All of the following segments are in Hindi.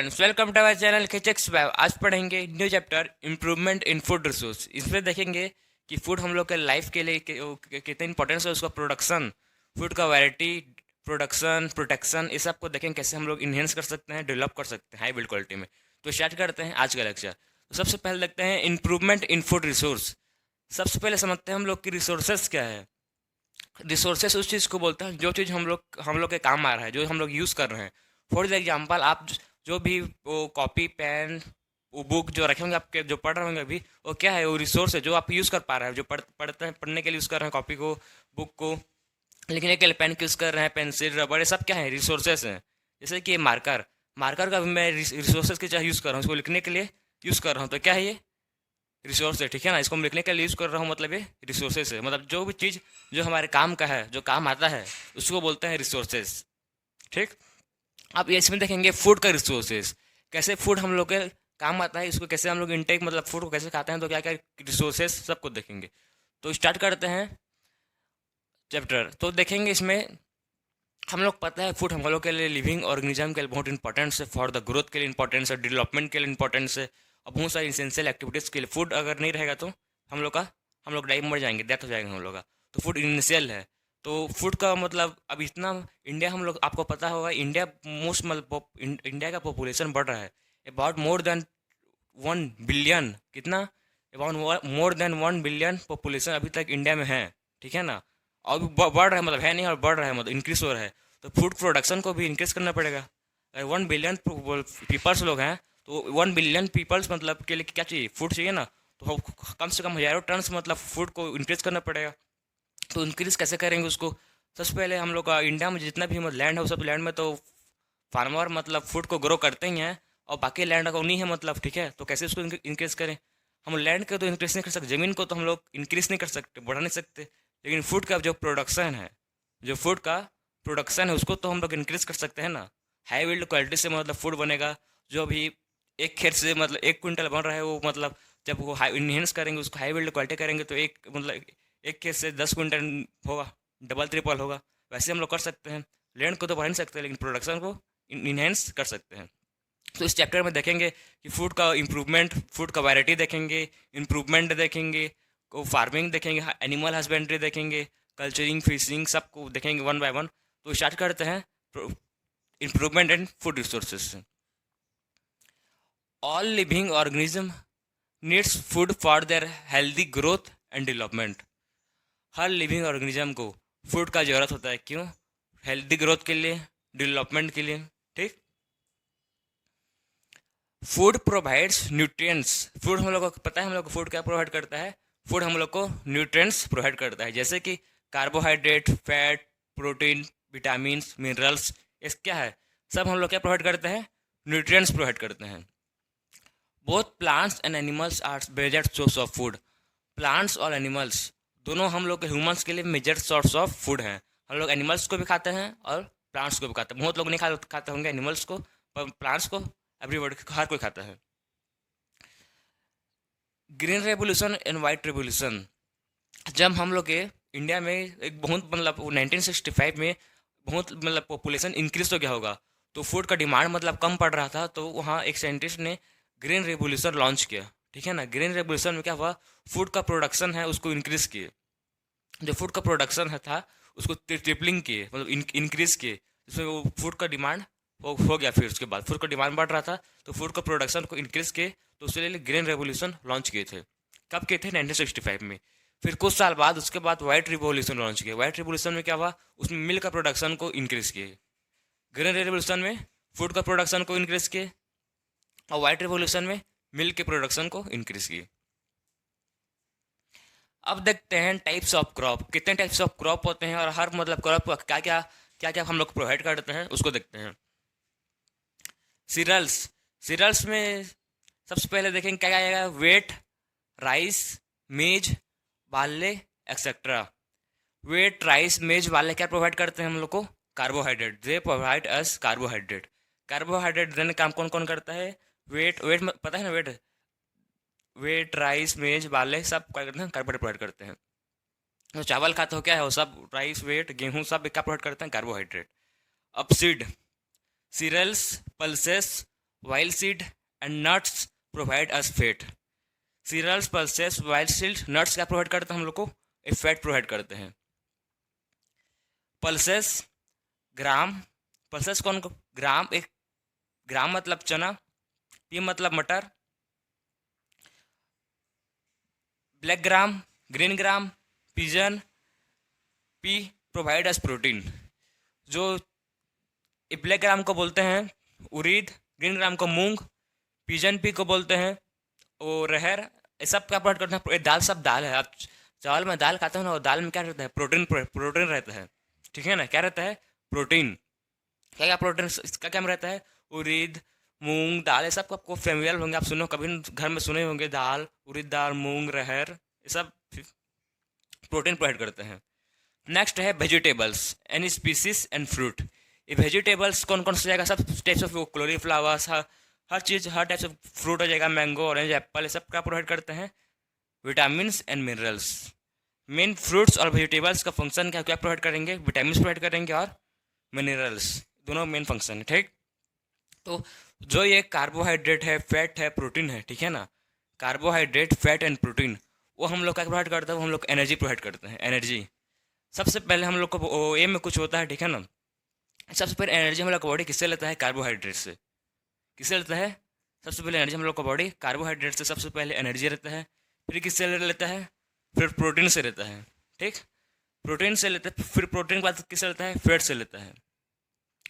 Friends, welcome to our channel खिचक्स वेब। आज पढ़ेंगे new chapter improvement in food resource. इसमें देखेंगे कि फूड हम लोग के लाइफ के लिए कितने इंपॉर्टेंस है, उसका प्रोडक्शन, फूड का वैरायटी, प्रोडक्शन, प्रोटेक्शन, इस सब को देखेंगे कैसे हम लोग इन्हेंस कर सकते हैं, डेवलप कर सकते हैं हाई बिल्ड क्वालिटी में। तो स्टार्ट करते हैं आज का लेक्चर। तो सबसे पहले देखते हैं इम्प्रूवमेंट इन फूड रिसोर्स। सबसे पहले समझते हैं हम लोग की रिसोर्सेज क्या है। रिसोर्सेज उस चीज़ को बोलते हैं जो चीज़ हम लोग के काम आ रहा है, जो हम लोग यूज़ कर रहे हैं। फॉर एग्जांपल, आप जो भी वो कॉपी पेन वो बुक जो रखे होंगे आपके, जो पढ़ रहे होंगे अभी, वो क्या है, वो रिसोर्स है जो आप यूज़ कर पा रहे हैं, जो पढ़ते हैं, पढ़ने के लिए यूज़ कर रहे हैं कॉपी को, बुक को। लिखने के लिए पेन यूज़ कर रहे हैं, पेंसिल रबड़, ये सब क्या है, रिसोर्सेज हैं। जैसे कि मार्कर, मार्कर का भी मैं रिसोर्सेज की चाहे यूज़ कर रहा हूँ, उसको लिखने के लिए यूज़ कर रहा हूँ, तो क्या है, ये रिसोर्स है। ठीक है ना, इसको मैं लिखने के लिए यूज़ कर रहा हूँ, मतलब ये रिसोर्सेज है। मतलब जो भी चीज़ जो हमारे काम का है, जो काम आता है, उसको बोलते हैं रिसोर्सेज। ठीक। अब ये इसमें देखेंगे फूड का रिसोर्सेज, कैसे फूड हम लोग के काम आता है, इसको कैसे हम लोग इनटेक, मतलब फूड को कैसे खाते हैं, तो क्या क्या रिसोर्सेज सब कुछ देखेंगे। तो स्टार्ट करते हैं चैप्टर। तो देखेंगे इसमें हम लोग, पता है फूड हम लोग के लिए लिविंग ऑर्गेनिज्म के लिए बहुत इंपॉर्टेंस है, फॉर द ग्रोथ के लिए इंपॉर्टेंस है, डेवलपमेंट के लिए इंपॉर्टेंस है, और बहुत सारी इसेंशियल एक्टिविटीज़ के लिए फूड अगर नहीं रहेगा तो हम लोग डाइव मर जाएंगे, डेथ हो जाएगा हम लोग का। तो फूड इनिशियल है। तो फूड का मतलब अब इतना, इंडिया हम लोग, आपको पता होगा इंडिया मोस्ट, मतलब इंडिया का पॉपुलेशन बढ़ रहा है अबाउट मोर देन 1 बिलियन। कितना? About more than 1 billion population अभी तक इंडिया में है। ठीक है ना, और भी बढ़ रहा है, मतलब है नहीं, और बढ़ रहा है, मतलब इंक्रीज हो रहा है। तो फूड प्रोडक्शन को भी इंक्रीज करना पड़ेगा। अगर 1 बिलियन पीपल्स लोग हैं, तो 1 बिलियन पीपल्स मतलब के लिए क्या चाहिए, फूड चाहिए ना। तो कम से कम हज़ारों टन मतलब फूड को इंक्रीज करना पड़ेगा। तो इंक्रीज कैसे करेंगे उसको? सबसे पहले हम लोग का इंडिया में जितना भी मतलब लैंड है, वो सब लैंड में तो फार्मर मतलब फूड को ग्रो करते ही हैं, और बाकी लैंड का नहीं है, मतलब ठीक है। तो कैसे उसको इंक्रीज करें? हम लैंड को तो इंक्रीज नहीं कर सकते, ज़मीन को तो हम लोग इंक्रीज नहीं कर सकते, बढ़ा नहीं सकते। लेकिन फूड का जो प्रोडक्शन है, जो फूड का प्रोडक्शन है, उसको तो हम लोग इंक्रीज कर सकते हैं ना। हाई बिल्ड क्वालिटी से मतलब फूड बनेगा। जो अभी एक खेत से मतलब 1 क्विंटल बन रहा है, वो मतलब जब वो हाई इन्हेंस करेंगे, उसको हाई बिल्ड क्वालिटी करेंगे, तो एक मतलब एक खेत से 10 क्विंटल होगा, डबल ट्रिपल होगा। वैसे हम लोग कर सकते हैं। लैंड को तो बढ़ा नहीं सकते, लेकिन प्रोडक्शन को इन्हेंस कर सकते हैं। तो इस चैप्टर में देखेंगे कि फूड का इम्प्रूवमेंट, फूड का वैरायटी देखेंगे, इम्प्रूवमेंट देखेंगे, को फार्मिंग देखेंगे, एनिमल हस्बेंड्री देखेंगे, कल्चरिंग, फिशिंग, सबको देखेंगे वन बाय वन। तो स्टार्ट करते हैं improvement in food resources. All living organism needs food for their healthy growth and development. Her living organism को फूड का ज़रूरत होता है। क्यों? हेल्दी ग्रोथ के लिए, डेवलपमेंट के लिए। ठीक। Food provides nutrients. फूड हम लोग को पता है, हम लोग को फूड क्या प्रोवाइड करता है? फूड हम लोग को न्यूट्रिएंट्स प्रोवाइड करता है, जैसे कि carbohydrate, fat, protein, vitamins, minerals. इस क्या है, सब हम लोग क्या प्रोवाइड करते हैं? न्यूट्रिएंट्स प्रोवाइड करते हैं। Both plants and animals are major source of food. Plants और एनिमल्स दोनों हम लोग के ह्यूमंस के लिए मेजर सोर्स ऑफ फूड हैं। हम लोग एनिमल्स को भी खाते हैं और प्लांट्स को भी खाते हैं। बहुत लोग नहीं खाते होंगे एनिमल्स को, पर प्लांट्स को एवरीबॉडी, हर कोई खाता है। Green revolution and white revolution, जब हम लोग के इंडिया में एक बहुत मतलब 1965 में बहुत मतलब पॉपुलेशन इंक्रीज तो गया होगा, तो फूड का डिमांड मतलब कम पड़ रहा था, तो वहाँ एक साइंटिस्ट ने ग्रीन रेवोल्यूशन लॉन्च किया। ठीक है ना, ग्रीन रेवोल्यूशन में क्या हुआ, फूड का प्रोडक्शन है उसको इंक्रीज किए। जो फूड का प्रोडक्शन है था, उसको ट्रिपलिंग किए, मतलब इंक्रीज किए, जिसमें वो फूड का डिमांड हो गया। फिर उसके बाद फूड का डिमांड बढ़ रहा था, तो फूड का प्रोडक्शन को इंक्रीज किए, तो उसके लिए ग्रीन रेवोल्यूशन लॉन्च किए थे। कब किए थे? 1965 में। फिर कुछ साल बाद उसके बाद वाइट रिवोल्यूशन लॉन्च किया। वाइट रिवोल्यूशन में क्या हुआ, उसमें मिल्क का प्रोडक्शन को इंक्रीज किए। ग्रीन रिवोल्यूशन में फूड का प्रोडक्शन को इंक्रीज किए, और वाइट रिवोल्यूशन में मिल्क के प्रोडक्शन को इंक्रीज किए। अब देखते हैं टाइप्स ऑफ क्रॉप, कितने टाइप्स ऑफ क्रॉप होते हैं, और हर मतलब क्रॉप को क्या क्या हम लोग प्रोवाइड करते हैं, उसको देखते हैं। सीरियल्स, सीरियल्स में सबसे पहले देखेंगे क्या क्या आएगा, वेट, राइस, मेज, बार्ले, एक्सेट्रा। वेट, राइस, मेज, बार्ले क्या प्रोवाइड करते हैं हम लोग को? Carbohydrate. They provide us carbohydrate. Carbohydrate देने का काम कौन कौन करता है? वेट, वेट पता है ना, वेट, वेट, राइस, मेज, बार्ले सब क्या करते हैं? कार्बोहाइड्रेट प्रोवाइड करते हैं। तो चावल खाते हो क्या है, वो सब राइस, वेट, गेहूँ सब क्या प्रोवाइड करते हैं? कार्बोहाइड्रेट। अब seed, cereals, pulses, oil seed and nuts provide us fat. Cereals, pulses, oil seed, nuts क्या प्रोवाइड करते हैं हम लोग को? एक फैट प्रोवाइड करते हैं। पल्सेस, ग्राम, पल्सेस कौन को? ग्राम, एक ग्राम मतलब चना, पी मतलब मटर, black gram, green gram, pigeon, P provide us protein. जो ब्लैक ग्राम को बोलते हैं उड़ीद, ग्रीन ग्राम को मूंग, पिजन पी को बोलते हैं और रहर। ये सब क्या प्रोवाइड करते हैं? ये दाल, सब दाल है। आप चावल में दाल खाते हो ना, और दाल में क्या रहता है? प्रोटीन, प्रोटीन रहता है, ठीक है ना? क्या रहता है? प्रोटीन। क्या क्या प्रोटीन इसका क्या में रहता है? उड़ीद, मूंग दाल, ये सब आपको फेमिलियर होंगे, आप सुनो कभी घर में सुने होंगे, दाल, उड़ीद दाल, मूंग, रहर, ये सब प्रोटीन प्रोवाइड करते हैं। नेक्स्ट है vegetables any species and fruit. ये वेजिटेबल्स कौन कौन सा जाएगा? सब टाइप्स ऑफ क्लोरीफ्लावर्स, हर चीज़, हर टाइप्स ऑफ फ्रूट हो जाएगा, मैंगो, ऑरेंज, एप्पल, ये सब क्या प्रोवाइड करते हैं? Vitamin and minerals. Main fruits और वेजिटेबल्स का फंक्शन क्या क्या प्रोवाइड करेंगे? विटामिन प्रोवाइड करेंगे और मिनरल्स, दोनों मेन फंक्शन है, ठीक। तो जो ये कार्बोहाइड्रेट है, फैट है, प्रोटीन है, ठीक है ना? कार्बोहाइड्रेट, फैट एंड प्रोटीन, वो हम लोग क्या प्रोवाइड करते हैं? वो हम लोग एनर्जी प्रोवाइड करते हैं, एनर्जी। सबसे पहले हम लोग को ए में कुछ होता है, ठीक है ना? सबसे पहले एनर्जी हम लोग का बॉडी किससे लेता है? कार्बोहाइड्रेट से। किससे लेता है? सबसे पहले एनर्जी हम लोग का बॉडी कार्बोहाइड्रेट से सबसे पहले एनर्जी लेता है। फिर किससे लेता है? फिर प्रोटीन से लेता है, ठीक। प्रोटीन से लेता है, फिर प्रोटीन के बाद किससे लेता है? फैट से लेता है।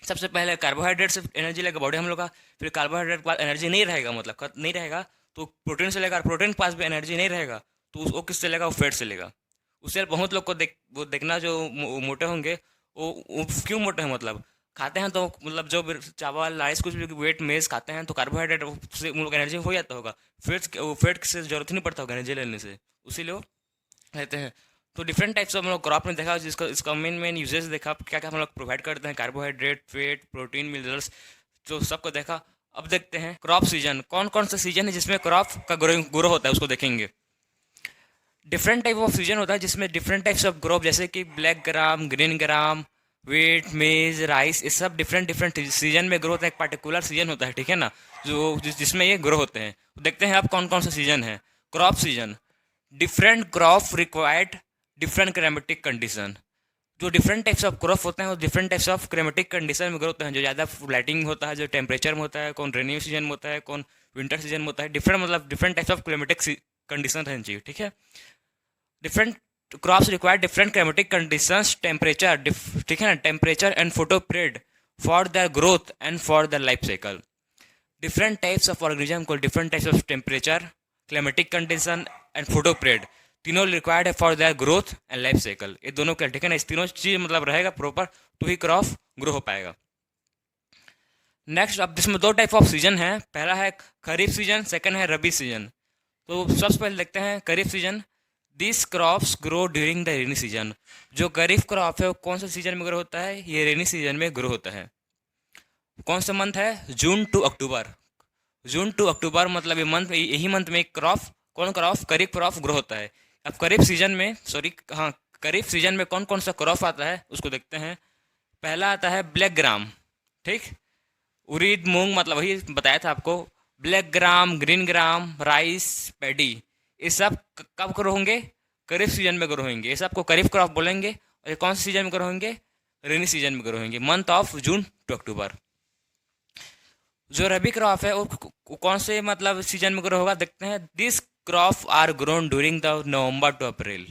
सबसे पहले कार्बोहाइड्रेट से एनर्जी लेगा बॉडी हम लोग का, फिर कार्बोहाइड्रेट के बाद एनर्जी नहीं रहेगा, मतलब नहीं रहेगा, तो प्रोटीन से लेगा, प्रोटीन के पास भी एनर्जी नहीं रहेगा, तो वो किससे लेगा? वो फैट से लेगा। उससे बहुत लोग को वो देखना जो मोटे होंगे, वो क्यों मोटे हैं? मतलब खाते हैं तो, मतलब जो भी चावल, राइस, कुछ भी वेट मेज खाते हैं तो कार्बोहाइड्रेट से उन लोग एनर्जी हो जाता होगा। फैट से जरूरत ही नहीं पड़ता होगा एनर्जी लेने से, उसी लिए वो रहते हैं। तो डिफरेंट टाइप्स ऑफ हम लोग क्रॉप में देखा, जिसका इसका मेन मेन यूजेस देखा, क्या क्या हम लोग प्रोवाइड करते हैं, कार्बोहाइड्रेट, फैट, प्रोटीन, मिनरल्स, जो सबको देखा। अब देखते हैं क्रॉप सीजन, कौन कौन सा सीजन है जिसमें क्रॉप का ग्रो होता है, उसको देखेंगे। डिफरेंट टाइप ऑफ सीजन होता है जिसमें डिफरेंट टाइप्स ऑफ क्रॉप, जैसे कि black gram, green gram, wheat, मेज, राइस, ये सब डिफरेंट डिफरेंट सीजन में ग्रो होता है। एक पर्टिकुलर सीजन होता है, ठीक है ना, जो जिसमें ये ग्रो होते हैं। देखते हैं अब कौन कौन सा सीजन है। Crop season, different crop required different climatic condition. जो डिफरेंट टाइप्स ऑफ क्रॉप होते हैं वो different types of climatic condition में ग्रो होते हैं। जो ज़्यादा लाइटिंग होता है, जो टेम्परेचर में होता है, कौन रेनी सीजन में होता है, कौन विंटर सीजन में होता है, डिफरेंट, मतलब different types of climatic condition रहनी चाहिए, ठीक है। Different crops require different climatic conditions, temperature, ठीक है ना, temperature and photoperiod for the growth and for the life cycle. Different types of organism को different types of temperature, climatic condition and photoperiod, तीनों रिक्वायर्ड है for their growth and life cycle. ये दोनों क्या, ठीक है ना, इस तीनों चीज मतलब रहेगा प्रॉपर, तो ही क्रॉप ग्रो हो पाएगा। नेक्स्ट, अब इसमें दो टाइप ऑफ सीजन है, पहला है खरीफ सीजन, सेकंड है रबी सीजन। तो सबसे पहले देखते हैं kharif season. This crops grow during the rainy season. जो खरीफ क्रॉप है वो कौन से सीजन में ग्रो होता है? ये रेनी सीजन में ग्रो होता है। कौन सा मंथ है? जून टू अक्टूबर। जून टू अक्टूबर मतलब ये मंथ, यही मंथ में क्रॉप, कौन क्रॉप? खरीफ क्रॉप ग्रो होता है। अब खरीफ सीजन में, सॉरी हाँ, खरीफ सीजन में कौन कौन सा क्रॉप आता है उसको देखते हैं। पहला आता है ब्लैक ग्राम, ठीक, उड़ीद, मूंग, मतलब वही बताया था आपको। Black gram, green gram, rice, paddy, ये सब कब ग्रो होंगे? खरीफ सीजन में ग्रो होंगे। ये सबको खरीफ क्रॉप बोलेंगे। और ये कौन से सीजन में ग्रो होंगे? रेनी सीजन में ग्रो होंगे, मंथ ऑफ जून टू अक्टूबर। जो रबी क्रॉप है वो कौन से मतलब सीजन में ग्रो होगा, देखते हैं। This crop are grown during the November to April.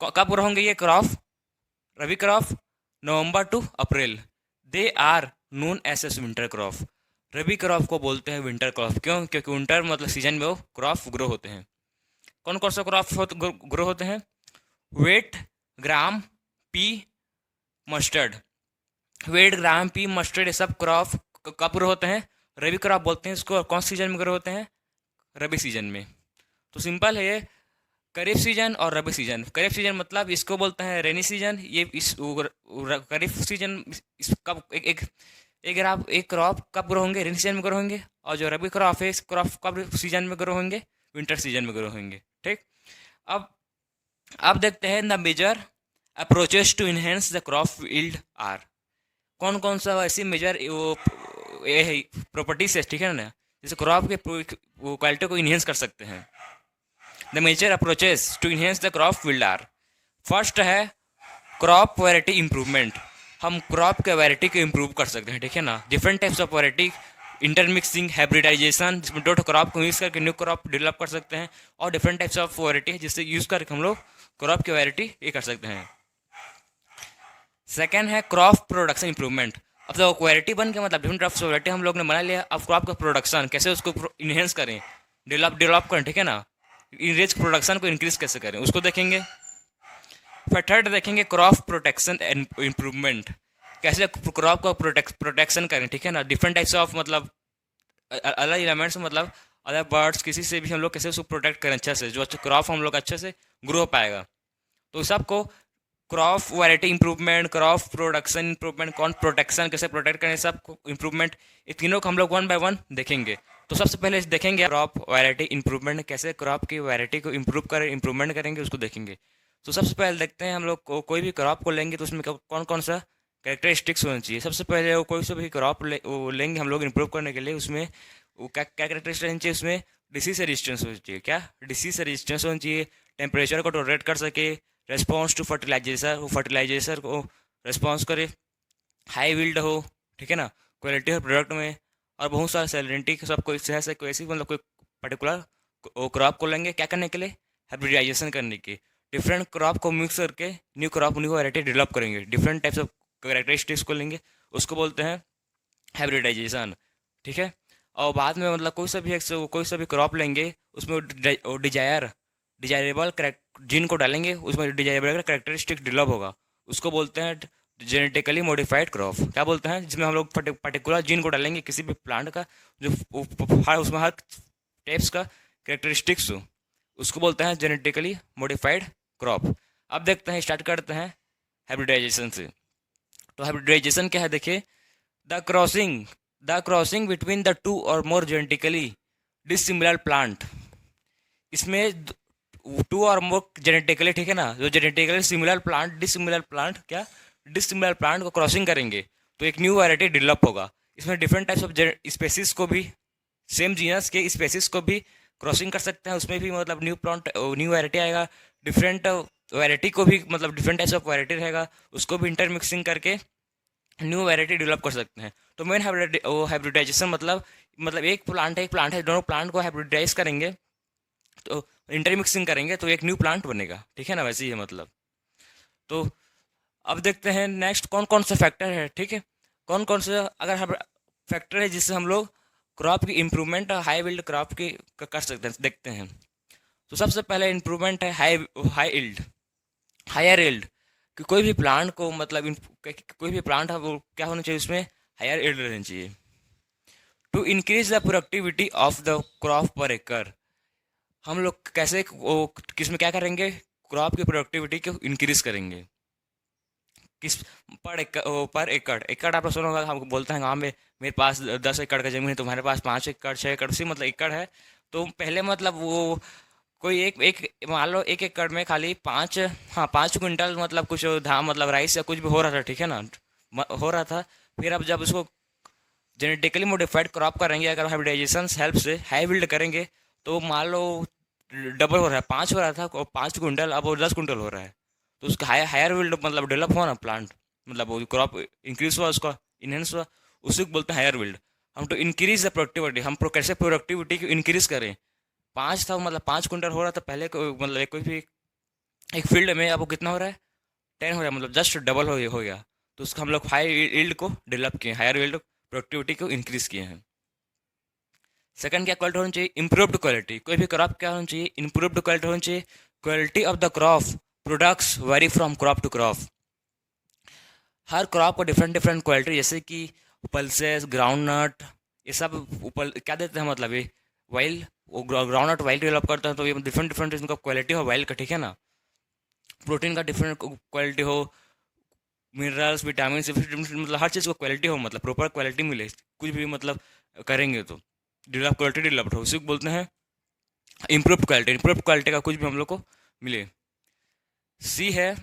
कब ग्रो होंगे ये crop? Rabi crop November to April. They are known as winter crop. Rabi crop को बोलते हैं विंटर क्रॉप, क्यों? क्योंकि विंटर मतलब सीजन में वो क्रॉप ग्रो होते हैं। कौन कौन सा क्रॉप ग्रो होते हैं? वेट, ग्राम, पी, मस्टर्ड। वेट, ग्राम, पी, मस्टर्ड, ये सब क्रॉप कब ग्रो होते हैं? रबी क्रॉप बोलते हैं इसको। और कौन सीजन में ग्रो होते हैं? रबी सीजन में। तो सिंपल है ये, खरीफ सीजन और रबी सीजन। खरीफ सीजन मतलब इसको बोलते हैं रेनी सीजन। ये इस खरीफ सीजन इस कब एक क्रॉप कब ग्रो होंगे? रेनी सीजन में ग्रो होंगे। और जो रबी क्रॉप है, इस क्रॉप कब सीजन में ग्रो होंगे? विंटर सीजन में ग्रो होंगे, ठीक। अब अब देखते हैं the major approaches to enhance the crop yield are. कौन कौन सा ऐसी मेजर प्रॉपर्टीज है, ठीक है ना, जैसे क्रॉप के क्वालिटी को इन्हेंस कर सकते हैं। The major approaches to enhance the crop yield are, first है क्रॉप वैरायटी इंप्रूवमेंट। हम क्रॉप के वैरायटी को इम्प्रूव कर सकते हैं, ठीक है ना। Different types of variety, intermixing, hybridization, जिसमें दो क्रॉप को मिक्स करके न्यू क्रॉप डेवलप कर सकते हैं। और डिफरेंट टाइप्स ऑफ वैरायटी है जिससे यूज़ करके हम लोग क्रॉप की वैरायटी ये कर सकते हैं। सेकेंड है क्रॉप प्रोडक्शन इंप्रूवमेंट। अब तो क्वालिटी बन के मतलब डिफरेंट टाइप्स ऑफ वैरायटी हम लोग ने बना लिया। अब क्रॉप का प्रोडक्शन कैसे उसको इन्हेंस करें, डेवलप करें, ठीक है ना। इंक्रीज प्रोडक्शन को इंक्रीज कैसे करें उसको देखेंगे। फिर थर्ड देखेंगे क्रॉप प्रोटेक्शन एंड इम्प्रूवमेंट, कैसे क्रॉप का प्रोटेक्शन करें, ठीक है ना। डिफरेंट टाइप्स ऑफ मतलब अलग एलिमेंट्स, मतलब अदर बर्ड्स किसी से भी हम लोग कैसे उसको प्रोटेक्ट करें अच्छे से, जो अच्छा क्रॉप हम लोग अच्छे से ग्रो हो पाएगा। तो सबको crop variety improvement, crop production improvement, कौन प्रोटेक्शन कैसे प्रोटेक्ट करें, सब इंप्रूवमेंट, ये तीनों को हम लोग वन बाय वन देखेंगे। तो सबसे पहले देखेंगे क्रॉप वैरायटी इंप्रूवमेंट, कैसे क्रॉप की वैरायटी को इम्प्रूव करें, इंप्रूवमेंट करेंगे, उसको देखेंगे। तो सबसे पहले देखते हैं हम लोग कोई भी क्रॉप को लेंगे तो उसमें कौन कौन सा कैरेक्टरिस्टिक्स होना चाहिए। सबसे पहले वो कोई सा भी क्रॉप लेंगे हम लोग इम्प्रूव करने के लिए, उसमें वो क्या क्या कैरेक्टरिस्टिक्स होनी चाहिए, उसमें डिसीज रेजिस्टेंस होनी चाहिए। क्या डिसीज रेजिस्टेंस होनी चाहिए, टेम्परेचर को टॉलरेट कर सके, रेस्पॉन्स टू फर्टिलाइजेशन को रेस्पॉन्स करे, हाई विल्ड हो, ठीक है ना, क्वालिटी हो प्रोडक्ट में, और बहुत सारा सैलरेंटी सब कोई से कोई ऐसी मतलब कोई पर्टिकुलर क्रॉप को लेंगे क्या करने के लिए, हाइब्रिडाइजेशन करने के। डिफरेंट क्रॉप को मिक्स करके new crop, new variety develop करेंगे। डिफरेंट टाइप्स ऑफ कैरेक्टरिस्टिक्स को लेंगे, उसको बोलते हैं हाइब्रिडाइजेशन, ठीक है। और बाद में मतलब कोई सा भी क्रॉप लेंगे, उसमें डिजायरेबल जीन को डालेंगे, उसमें डिजायरेबल कैरेक्टरिस्टिक डेवलप होगा, उसको बोलते हैं जेनेटिकली मॉडिफाइड क्रॉप। क्या बोलते हैं, जिसमें हम लोग पर्टिकुलर जीन को डालेंगे किसी भी प्लांट का, जो उसमें हर टाइप्स का कैरेक्टरिस्टिक्स हो, उसको बोलते हैं जेनेटिकली मॉडिफाइड क्रॉप। अब देखते हैं, स्टार्ट करते हैं हाइब्रिडाइजेशन से। तो हाइब्रिडाइजेशन क्या है, देखिए, the crossing between the two or more genetically dissimilar plant. इसमें टू और मोर जेनेटिकली, ठीक है ना, जो genetically similar plant dissimilar plant को क्रॉसिंग करेंगे तो एक न्यू वैरायटी डेवलप होगा। इसमें डिफरेंट टाइप्स ऑफ स्पेसिस को भी, सेम जीनस के स्पेसिस को भी क्रॉसिंग कर सकते हैं, उसमें भी मतलब न्यू वैरायटी आएगा। डिफरेंट वैरायटी को भी मतलब डिफरेंट टाइप्स ऑफ वैरायटी रहेगा, उसको भी इंटरमिक्सिंग करके न्यू वैरायटी डेवलप कर सकते हैं। तो मेन हाइब्रिडाइजेशन मतलब एक प्लांट है, दोनों प्लांट को हाइब्रिडाइज करेंगे तो इंटरमिक्सिंग करेंगे तो एक न्यू प्लांट बनेगा, ठीक है ना, वैसे ही है मतलब। तो अब देखते हैं नेक्स्ट कौन कौन से फैक्टर है, ठीक है, कौन कौन से अगर फैक्टर है जिससे हम लोग क्रॉप की इम्प्रूवमेंट, हाई विल्ड क्रॉप की कर सकते हैं, देखते हैं। तो सबसे पहले इम्प्रूवमेंट है हायर इल्ड, कि कोई भी प्लांट को मतलब कोई भी प्लांट है वो क्या होना चाहिए, उसमें हायर इल्ड रहना चाहिए। To increase the productivity of the crop per acre, हम लोग कैसे किसमें क्या करेंगे, क्रॉप की प्रोडक्टिविटी को इंक्रीज करेंगे। किस पर एकड़ आप लोग सुना होगा, हम बोलते हैं गाँव में मेरे पास 10 एकड़ का जमीन है, तुम्हारे पास 5 एकड़ 6 एकड़, उसी मतलब एकड़ है। तो पहले मतलब वो कोई एक मान लो 1 एकड़ में खाली 5 क्विंटल मतलब कुछ धान मतलब राइस या कुछ भी हो रहा था, ठीक है ना, हो रहा था। फिर अब जब उसको जेनेटिकली मॉडिफाइड क्रॉप करेंगे, अगर हाइब्रिडाइजेशन हेल्प से हाई बिल्ड करेंगे, तो मान लो डबल हो रहा है, 5 हो रहा था और 5 क्विंटल अब वो 10 क्विंटल हो रहा है। तो उसका हायर बिल्ड मतलब डेवलप हुआ ना प्लांट, मतलब वो क्रॉप इंक्रीज हुआ, उसका इनहेंस हुआ, उसी को बोलते हैं हायर बिल्ड। हम तो इंक्रीज द प्रोडक्टिविटी, हम कैसे प्रोडक्टिविटी को इंक्रीज करें। 5 था मतलब 5 क्विंटल हो रहा था पहले मतलब कोई भी एक फील्ड में, अब वो कितना हो रहा है, 10 हो रहा है, मतलब जस्ट डबल हो गया। तो उसका हम लोग हाई यील्ड को डेवलप किए, हायर यील्ड प्रोडक्टिविटी को इंक्रीज किए हैं। सेकंड क्या क्वालिटी होनी चाहिए, इंप्रूव्ड क्वालिटी। कोई भी क्रॉप क्या होनी चाहिए, इंप्रूव्ड क्वालिटी होनी चाहिए। Quality of the crop products vary from crop to crop. हर क्रॉप को डिफरेंट डिफरेंट क्वालिटी, जैसे कि पल्सेस, ग्राउंड नट, ये सब ऊपर क्या देते हैं, मतलब ये वाइल, वो ग्राउंड नट वाइल डेवलप करता है, तो ये डिफरेंट डिफरेंट इनका क्वालिटी हो वाइल का, ठीक है ना। प्रोटीन का डिफरेंट क्वालिटी हो, मिनरल्स, विटामिन, मतलब हर चीज़ को क्वालिटी हो, मतलब प्रॉपर क्वालिटी मिले, कुछ भी मतलब करेंगे तो क्वालिटी डेवलप हो, उसी को बोलते हैं इम्प्रूव्ड क्वालिटी का कुछ भी हम लोग को मिले। सी है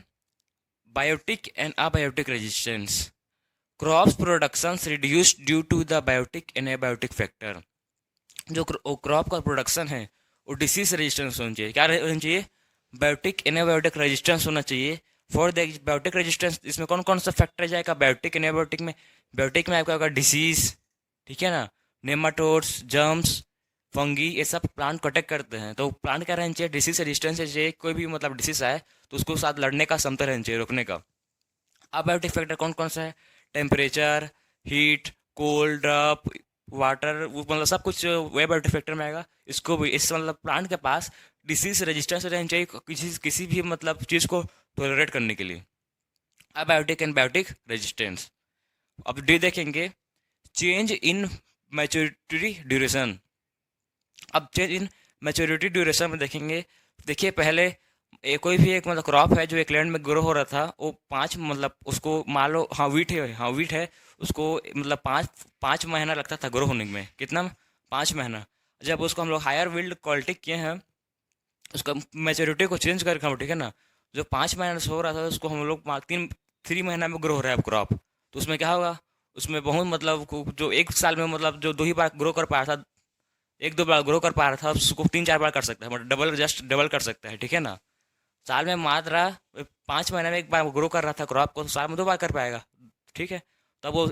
biotic and abiotic resistance. Crops productions reduced due to the biotic and abiotic factor. जो क्रॉप का प्रोडक्शन है वो डिसीज रेजिस्टेंस होना चाहिए। क्या होना चाहिए? बायोटिक एनाबायोटिक रेजिस्टेंस होना चाहिए। फॉर द बायोटिक रेजिस्टेंस इसमें कौन कौन सा फैक्टर जाएगा? बायोटिक एनाबायोटिक में, बायोटिक में आपका होगा डिसीज, ठीक है ना, नेमाटोड्स, जर्म्स, फंगी, ये सब प्लांट प्रोटेक्ट करते हैं। तो प्लांट क्या रहना चाहिए? डिसीज रेजिस्टेंस चाहिए। कोई भी मतलब डिसीज आए तो उसको साथ लड़ने का क्षमता रहना चाहिए, रोकने का। अब बायोटिक फैक्टर कौन कौन सा है? Temperature, heat, cold, drop, water, मतलब सब कुछ वे बायोटिक फैक्टर में आएगा। इसको भी इस मतलब प्लांट के पास डिसीज रेजिस्टेंस रहनी चाहिए किसी भी मतलब चीज़ को टोलरेट करने के लिए। अब बायोटिक एंड बायोटिक रेजिस्टेंस। अब डी देखेंगे, चेंज इन मैच्योरिटी ड्यूरेशन। अब चेंज इन मैच्योरिटी ड्यूरेशन में देखेंगे। देखिए पहले कोई भी एक मतलब क्रॉप है जो एक लैंड में ग्रो हो रहा था, वो पाँच मतलब उसको मान लो, हाँ वीट है, हाँ वीट है, उसको मतलब पाँच पाँच महीना लगता था ग्रो होने में। कितना? 5 महीना। जब उसको हम लोग हायर विल्ड क्वालिटी किए हैं, उसका मैच्योरिटी को चेंज करके हम, ठीक है ना, जो 5 महीना से हो रहा था उसको हम लोग 3 महीना में ग्रो हो रहा है अब क्रॉप। तो उसमें क्या होगा? उसमें बहुत मतलब जो एक साल में मतलब जो 2 ही बार ग्रो कर पाया था, 1-2 बार ग्रो कर पा रहा था, उसको 3-4 बार कर सकता है, मतलब डबल, जस्ट डबल कर सकता है, ठीक है ना। साल में मात्रा 5 महीने में एक बार ग्रो कर रहा था क्रॉप को, तो साल में 2 बार कर पाएगा, ठीक है। तब वो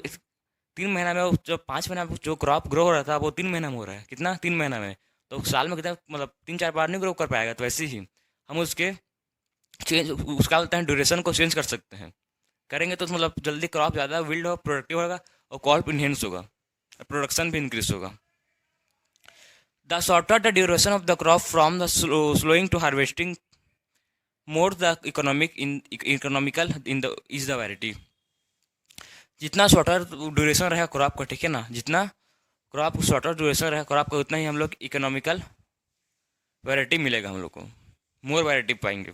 3 महीना में जो 5 महीना में जो क्रॉप ग्रो हो रहा था वो 3 महीना में हो रहा है। कितना? 3 महीना में। तो साल में कितना मतलब 3-4 बार नहीं ग्रो कर पाएगा। तो वैसे ही हम उसके चेंज, उसका बोलते हैं ड्यूरेशन को चेंज कर सकते हैं। करेंगे तो मतलब जल्दी क्रॉप ज़्यादा विल्ड और प्रोडक्टिव होगा, और क्रॉप इनहेंस होगा, प्रोडक्शन भी इंक्रीज होगा। The shorter the duration of the crop from the slowing to harvesting, more the economical in the is the variety। जितना शॉर्टर ड्यूरेशन रहेगा क्रॉप का, ठीक है ना, जितना क्रॉप शॉर्टर ड्यूरेशन रहेगा क्रॉप का, उतना ही हम लोग इकोनॉमिकल वैरायटी मिलेगा, हम लोग को मोर वैरायटी पाएंगे।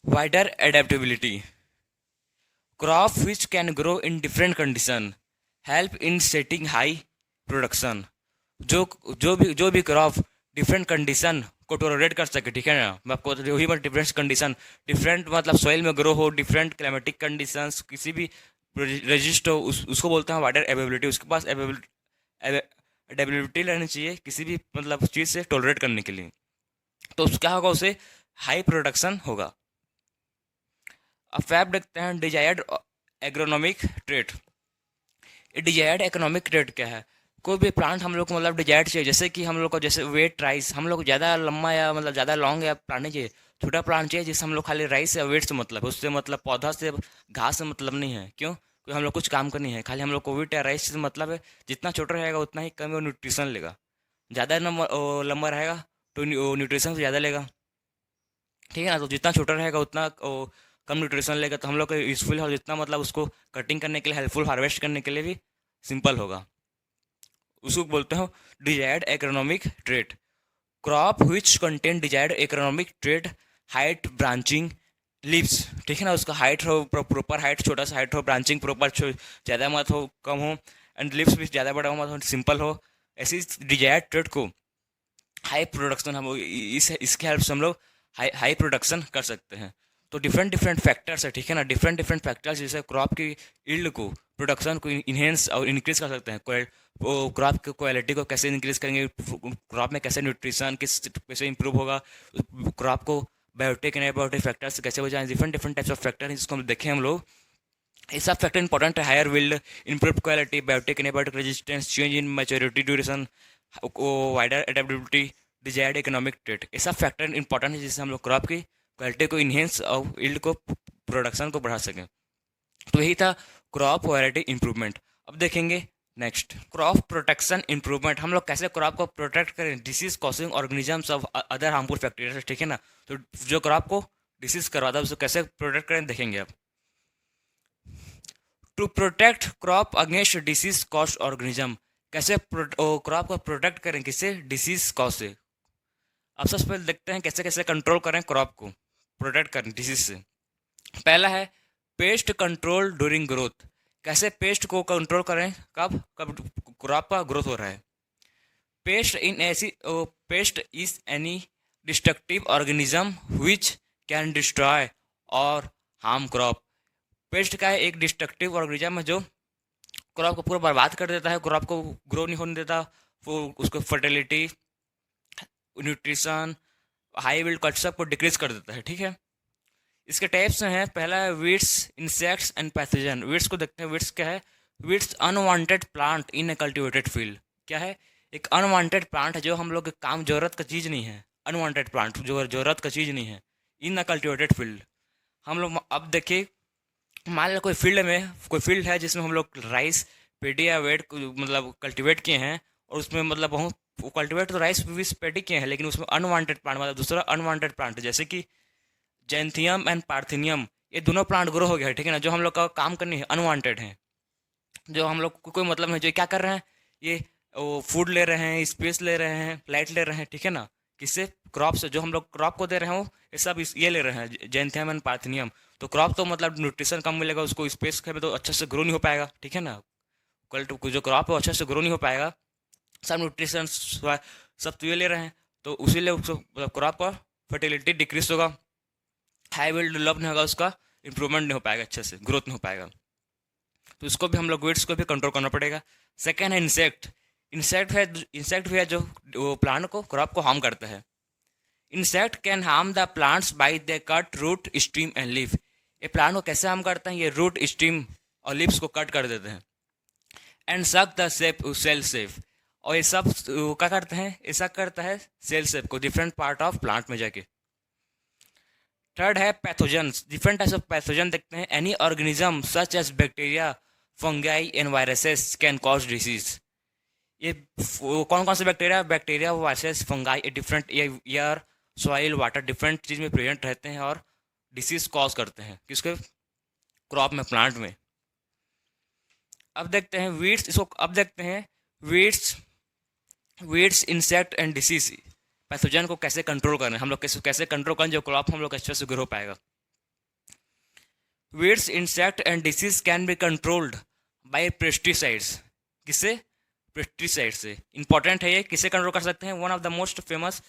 Wider adaptability. Crop which can grow in different condition help in setting high production. जो जो भी क्रॉप डिफरेंट कंडीशन को टोलरेट कर सके, ठीक है ना, मैं आपको वही बात, डिफरेंट कंडीशन, डिफरेंट मतलब सॉइल में ग्रो हो, डिफरेंट क्लाइमेटिक कंडीशंस, किसी भी रजिस्ट हो, उसको बोलते हैं वाइडर एवेबिलिटी। उसके पास एडेबिलिटी रहनी चाहिए किसी भी मतलब चीज़ से टोलरेट करने के लिए। तो क्या होगा? उसे हाई प्रोडक्शन होगा। अब फैक्ट देखते हैं, desired agronomic trait. Desired economic trait क्या है? कोई भी प्लांट हम लोग को मतलब डिजायर्ड चाहिए, जैसे कि हम लोग को जैसे वेट राइस, हम लोग को ज़्यादा लंबा या मतलब ज़्यादा लॉन्ग या प्लांट नहीं चाहिए, छोटा प्लांट चाहिए जिससे हम लोग खाली राइस या वेट से मतलब, उससे मतलब पौधा से घास से मतलब नहीं है। क्यों? क्योंकि हम लोग कुछ काम करनी है, खाली हम लोग को वेट या राइस से मतलब है। जितना छोटा रहेगा उतना ही कम वो न्यूट्रिशन लेगा, ज़्यादा लंबा रहेगा तो न्यूट्रिशन ज़्यादा लेगा, ठीक है ना। तो जितना छोटा रहेगा उतना कम न्यूट्रिशन लेगा, तो हम लोग को यूजफुल है, और जितना मतलब उसको कटिंग करने के लिए हेल्पफुल, हार्वेस्ट करने के लिए भी सिंपल होगा। उसको बोलते हैं desired economic trait. Crop which contain desired economic trait, height, branching, leaves, ठीक है ना, उसका हाइट हो प्रॉपर हाइट, छोटा सा हाइट हो, ब्रांचिंग प्रॉपर ज़्यादा मत हो, कम हो, एंड लीव्स भी ज़्यादा बड़ा मत हो, सिंपल हो। ऐसी डिजायर्ड ट्रेट को हाई प्रोडक्शन, हम इसके हेल्प से हम लोग हाई प्रोडक्शन कर सकते हैं। तो डिफरेंट डिफरेंट फैक्टर्स है, ठीक है ना, डिफरेंट डिफरेंट फैक्टर्स जैसे क्रॉप की यील्ड को, प्रोडक्शन को इन्हेंस और इंक्रीज कर सकते हैं। वो क्रॉप की क्वालिटी को कैसे इंक्रीज करेंगे, क्रॉप में कैसे न्यूट्रिशन किस कैसे इंप्रूव होगा, क्रॉप को बायोटिक एनाबायोटिक फैक्टर्स कैसे हो जाए, different different types of factor हैं जिसको हम देखें हम लोग। ये सब फैक्टर इंपॉर्टेंट है। Higher yield, improve quality, biotic anabiotic resistance, change in maturity duration, wider adaptability, desired economic trait, ये सब फैक्टर इंपॉर्टेंट है जिससे हम लोग क्रॉप की क्वालिटी को इन्हेंस और यील्ड को, प्रोडक्शन को बढ़ा सकें। तो यही था क्रॉप वैरायटी इंप्रूवमेंट। अब देखेंगे नेक्स्ट, क्रॉप प्रोटेक्शन इंप्रूवमेंट। हम लोग कैसे क्रॉप को प्रोटेक्ट करें disease causing organisms of other harmful bacteria, ठीक है ना। तो जो क्रॉप को डिसीज करवाता है उसको कैसे प्रोटेक्ट करें देखेंगे अब। To protect crop against disease cause organism, कैसे क्रॉप को प्रोटेक्ट करें किससे? डिसीज कॉज से। अब सबसे पहले देखते हैं कैसे कैसे कंट्रोल करें क्रॉप को, प्रोटेक्ट करें डिसीज से। पहला है पेस्ट कंट्रोल ड्यूरिंग ग्रोथ। कैसे पेस्ट को कंट्रोल करें? कब कब क्रॉप का ग्रोथ हो रहा है। Paste is any destructive organism which can destroy और हार्म क्रॉप। पेस्ट का है एक डिस्ट्रक्टिव ऑर्गेनिज्म है जो क्रॉप को पूरा बर्बाद कर देता है, क्रॉप को ग्रो नहीं होने देता, वो उसको fertility, nutrition, high yield cut सब को डिक्रीज कर देता है। ठीक है, इसके टाइप्स हैं, पहला है weeds, insects and pathogen. Weeds को देखते हैं, वीड्स क्या है? Weeds unwanted plant in A cultivated field. क्या है? एक अनवांटेड प्लांट है जो हम लोग के काम जरूरत का चीज़ नहीं है। अनवांटेड प्लांट जो जरूरत का चीज़ नहीं है इन अ कल्टिवेटेड फील्ड। हम लोग अब देखिए, मान लो कोई फील्ड है जिसमें हम लोग राइस, पेडी या वेट मतलब कल्टीवेट किए हैं, और उसमें मतलब बहुत वो कल्टीवेट तो राइस भी पेडी किए हैं, लेकिन उसमें अनवांटेड प्लांट मतलब दूसरा अनवांटेड प्लांट जैसे कि जैंथियम एंड पार्थिनियम, ये दोनों प्लांट ग्रो हो गया है। ठीक है ना, जो हम लोग का काम करनी है अनवांटेड है, जो हम लोग को कोई मतलब नहीं, जो क्या कर रहे हैं ये वो फूड ले रहे हैं, स्पेस ले रहे हैं, लाइट ले रहे हैं। ठीक है ना, किससे? क्रॉप से। जो हम लोग क्रॉप को दे रहे हैं वो ये सब ये ले रहे हैं, जैंथियम एंड पार्थिनियम। तो क्रॉप तो मतलब न्यूट्रिशन कम मिलेगा उसको, स्पेस में तो अच्छे से ग्रो नहीं हो पाएगा। ठीक है ना, कल जो क्रॉप है वो अच्छे से ग्रो नहीं हो पाएगा, सब न्यूट्रिशन सब तो ये ले रहे हैं, तो उसीलिए उसको मतलब क्रॉप का फर्टिलिटी डिक्रीज होगा, हाई विल डेवलप नहीं होगा, उसका इंप्रूवमेंट नहीं हो पाएगा, अच्छे से ग्रोथ नहीं हो पाएगा। तो इसको भी हम लोग वेट्स को भी कंट्रोल करना पड़ेगा। सेकेंड है इंसेक्ट। इंसेक्ट भी है जो प्लांट को क्रॉप को हार्म करता है। Insect can harm the plants by they cut root stem and leaf. ये प्लांट को कैसे हार्म करते हैं? ये रूट स्ट्रीम और लीव्स को कट कर देते हैं। And suck the cell safe, और ये सब क्या करते हैं? ऐसा करता है सेल सेप को डिफरेंट पार्ट ऑफ प्लांट में जाके। थर्ड है pathogens. Different types of pathogen देखते हैं। Any organism such as bacteria, fungi and viruses can cause disease. ये कौन कौन से बैक्टीरिया, वायरसेस, फंगाई, ये different air, soil, water different चीज़ में प्रेजेंट रहते हैं और डिसीज कॉज करते हैं किसके? क्रॉप में, प्लांट में। अब देखते हैं वीड्स, इसको अब देखते हैं weeds insect and disease pathogen को कैसे कंट्रोल करें, हम लोग कैसे कंट्रोल करें जो क्रॉप हम लोग अच्छे से ग्रो पाएगा। Weeds insect and disease can be controlled by pesticides. किससे? पेस्टिसाइड से। इंपॉर्टेंट है ये, किसे कंट्रोल कर सकते हैं? One of the most famous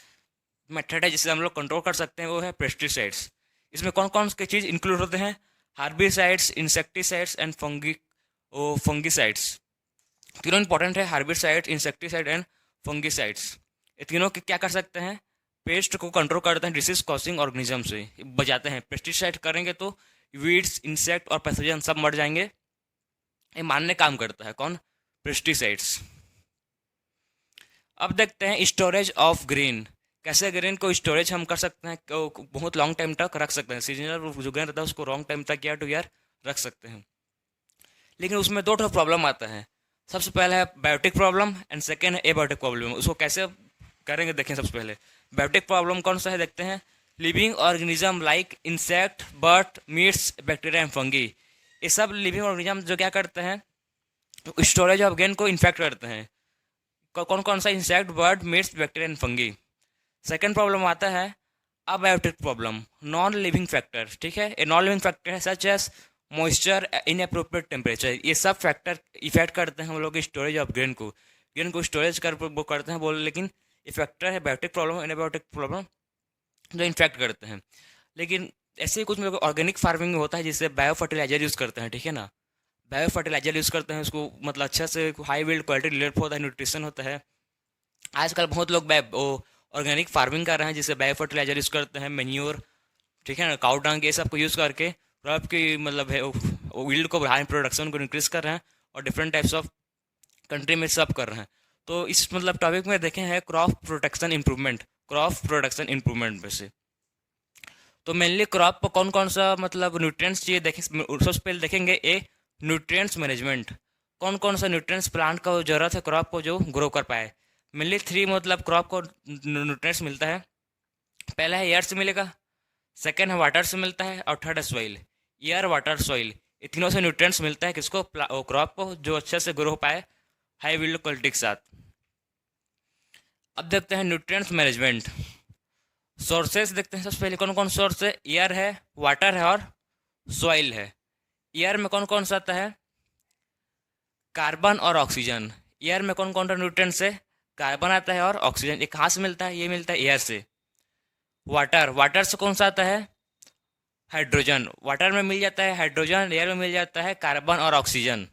method है जिससे हम लोग कंट्रोल कर सकते हैं, वो है पेस्टिसाइड्स। इसमें कौन कौन सी चीज़ इंक्लूड होते हैं? हार्बिसाइड्स, इंसेक्टिसाइड्स एंड फंगिसाइड्स। तीनों इंपॉर्टेंट है, हार्बिसाइड, इंसेक्टिसाइड एंड फंगिसाइड्स। ये तीनों के क्या कर सकते हैं? पेस्ट को कंट्रोल करते हैं, डिसीज कॉजिंग ऑर्गेनिज्म से बचाते हैं। पेस्टिसाइड करेंगे तो वीड्स, इंसेक्ट और पैथोजन सब मर जाएंगे, ये मारने काम करता है कौन? पेस्टिसाइड्स। अब देखते हैं स्टोरेज ऑफ ग्रेन। कैसे ग्रेन को स्टोरेज हम कर सकते हैं, बहुत लॉन्ग टाइम तक रख सकते हैं। सीजनल जो ग्रेन रहता है उसको लॉन्ग टाइम तक ईयर टू ईयर रख सकते हैं, लेकिन उसमें दो प्रॉब्लम आता है। सबसे पहला है बायोटिक प्रॉब्लम एंड सेकेंड है एबायोटिक प्रॉब्लम। उसको कैसे करेंगे देखें। सबसे पहले बायोटिक प्रॉब्लम कौन सा है देखते हैं। Living organism like insect, bird, mites, bacteria and fungi, ये सब लिविंग ऑर्गेनिज्म जो क्या करते हैं? स्टोरेज ऑफ ग्रेन को इन्फेक्ट करते हैं। कौन कौन सा? Insect, bird, mites, bacteria and fungi. Second problem आता है abiotic problem, non living factor. ठीक है, ये नॉन लिविंग फैक्टर है such as moisture, inappropriate temperature. ये सब फैक्टर इफेक्ट करते हैं हम लोग की स्टोरेज ऑफ ग्रेन को स्टोरेज कर वो करते हैं बोल, लेकिन ये फैक्टर है बायोटिक प्रॉब्लम, एनाबायोटिक प्रॉब्लम जो इन्फेक्ट करते हैं। लेकिन ऐसे ही कुछ लोग ऑर्गेनिक फार्मिंग में होता है जिससे बायो फर्टिलाइजर यूज़ करते हैं। ठीक है ना, बायो फर्टिलाइजर यूज़ करते हैं, उसको मतलब अच्छा से हाई बिल्ड क्वालिटी रिलेट होता है, न्यूट्रिशन होता है। आजकल बहुत लोग ऑर्गेनिक फार्मिंग कर रहे हैं जिससे बायो फर्टिलाइजर यूज़ करते हैं, मेन्योर, ठीक है ना, काउ डंग, ये सब को यूज़ करके क्रॉप की मतलब है यील्ड को बढ़ा, प्रोडक्शन को इंक्रीज कर रहे हैं, और डिफरेंट टाइप्स ऑफ कंट्री में सब कर रहे हैं। तो इस मतलब टॉपिक में देखें है crop protection improvement, crop production improvement में से। तो मेनली क्रॉप को कौन कौन सा मतलब न्यूट्रिएंट्स चाहिए देखें। सबसे पहले देखेंगे ए न्यूट्रिएंट्स मैनेजमेंट। कौन कौन सा न्यूट्रिएंट्स प्लांट का जरूरत है क्रॉप को जो ग्रो कर पाए। मेनली 3 मतलब क्रॉप को न्यूट्रिएंट्स मिलता है। पहला है एयर से मिलेगा, सेकेंड है वाटर से मिलता है, और थर्ड है सॉइल। एयर, वाटर, सॉइल, ये तीनों से न्यूट्रिएंट्स मिलता है किसको? क्रॉप को, जो अच्छे से ग्रो हो पाए हाई विल्ड क्वालिटी के साथ। अब देखते हैं न्यूट्रिएंट्स मैनेजमेंट। सोर्सेस देखते हैं सबसे पहले कौन कौन सोर्स है। एयर है, वाटर है और सॉइल है। एयर में कौन कौन सा आता है? कार्बन और ऑक्सीजन। एयर में कौन कौन सा न्यूट्रिएंट्स है? कार्बन आता है और ऑक्सीजन। ये कहाँ से मिलता है? ये मिलता है एयर से। वाटर से कौन सा आता है? हाइड्रोजन वाटर में मिल जाता है, हाइड्रोजन एयर में मिल जाता है, कार्बन और ऑक्सीजन।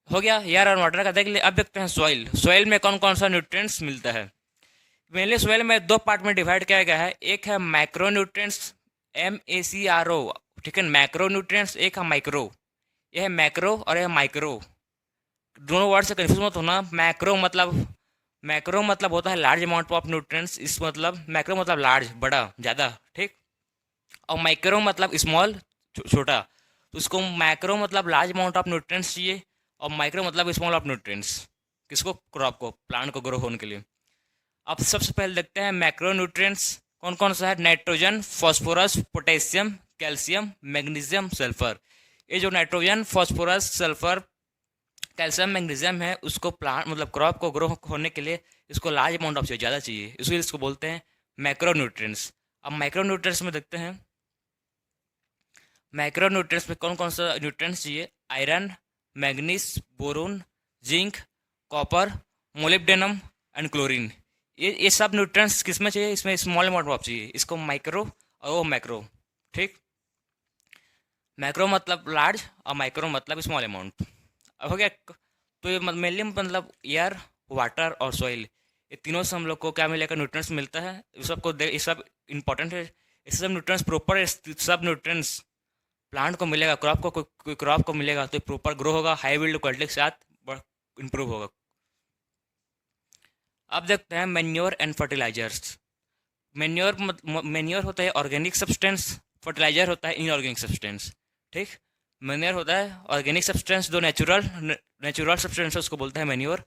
हो गया एयर और वाटर का देख लिया। अब देखते हैं सॉइल। सॉइल में कौन कौन सा न्यूट्रिएंट्स मिलता है। मेनली सॉइल में दो पार्ट में डिवाइड किया गया है। एक है मैक्रो न्यूट्रिएंट्स, MACRO, ठीक है, मैक्रो न्यूट्रिएंट्स। एक है माइक्रो। यह है मैक्रो और यह माइक्रो। दोनों वर्ड से कंफ्यूज मत होना। मैक्रो मतलब होता है लार्ज अमाउंट ऑफ न्यूट्रिएंट्स, इस मतलब मैक्रो मतलब लार्ज, बड़ा, ज़्यादा, ठीक। और माइक्रो मतलब स्मॉल, छोटा। तो उसको मैक्रो मतलब लार्ज अमाउंट ऑफ न्यूट्रिएंट्स चाहिए, और माइक्रो मतलब स्मॉल ऑफ न्यूट्रिएंट्स। किसको? क्रॉप को, प्लांट को ग्रो होने के लिए। अब सबसे पहले देखते हैं मैक्रो न्यूट्रिएंट्स कौन कौन सा है। Nitrogen, phosphorus, potassium, calcium, magnesium, sulphur. ये जो nitrogen, phosphorus, sulphur, calcium, magnesium है, उसको प्लांट मतलब क्रॉप को ग्रो होने के लिए इसको लार्ज अमाउंट ऑफ चाहिए, ज़्यादा चाहिए, इसलिए इसको बोलते हैं मैक्रो न्यूट्रिएंट्स। अब माइक्रो न्यूट्रिएंट्स में देखते हैं। माइक्रो न्यूट्रिएंट्स में कौन कौन सा न्यूट्रिएंट्स चाहिए। Iron, manganese, boron, zinc, copper, molybdenum and chlorine. ये सब न्यूट्रिएंट्स किस में चाहिए? इसमें स्मॉल अमाउंट ऑफ चाहिए। इसको माइक्रो और वो मैक्रो, ठीक। मैक्रो मतलब लार्ज और माइक्रो मतलब स्मॉल अमाउंट। अब हो गया। तो ये मेनली मतलब एयर, वाटर और सॉइल, ये तीनों से हम लोग को क्या मिलेगा? न्यूट्रिएंट्स मिलता है। इस सबको ये सब इंपॉर्टेंट है। ये सब न्यूट्रिएंट्स प्रॉपर, सब न्यूट्रिएंट्स प्लांट को मिलेगा, क्रॉप को कोई क्रॉप को मिलेगा तो प्रॉपर ग्रो होगा, हाई बिल्ड क्वालिटी के साथ इम्प्रूव होगा। अब देखते हैं मैन्योर एंड फर्टिलाइजर्स। मैन्योर होता है ऑर्गेनिक सब्सटेंस, फर्टिलाइजर होता है इनऑर्गेनिक सब्सटेंस, ठीक। मैन्योर होता है ऑर्गेनिक सब्सटेंस, जो नेचुरल सब्सटेंस है उसको बोलते हैं मैन्योर,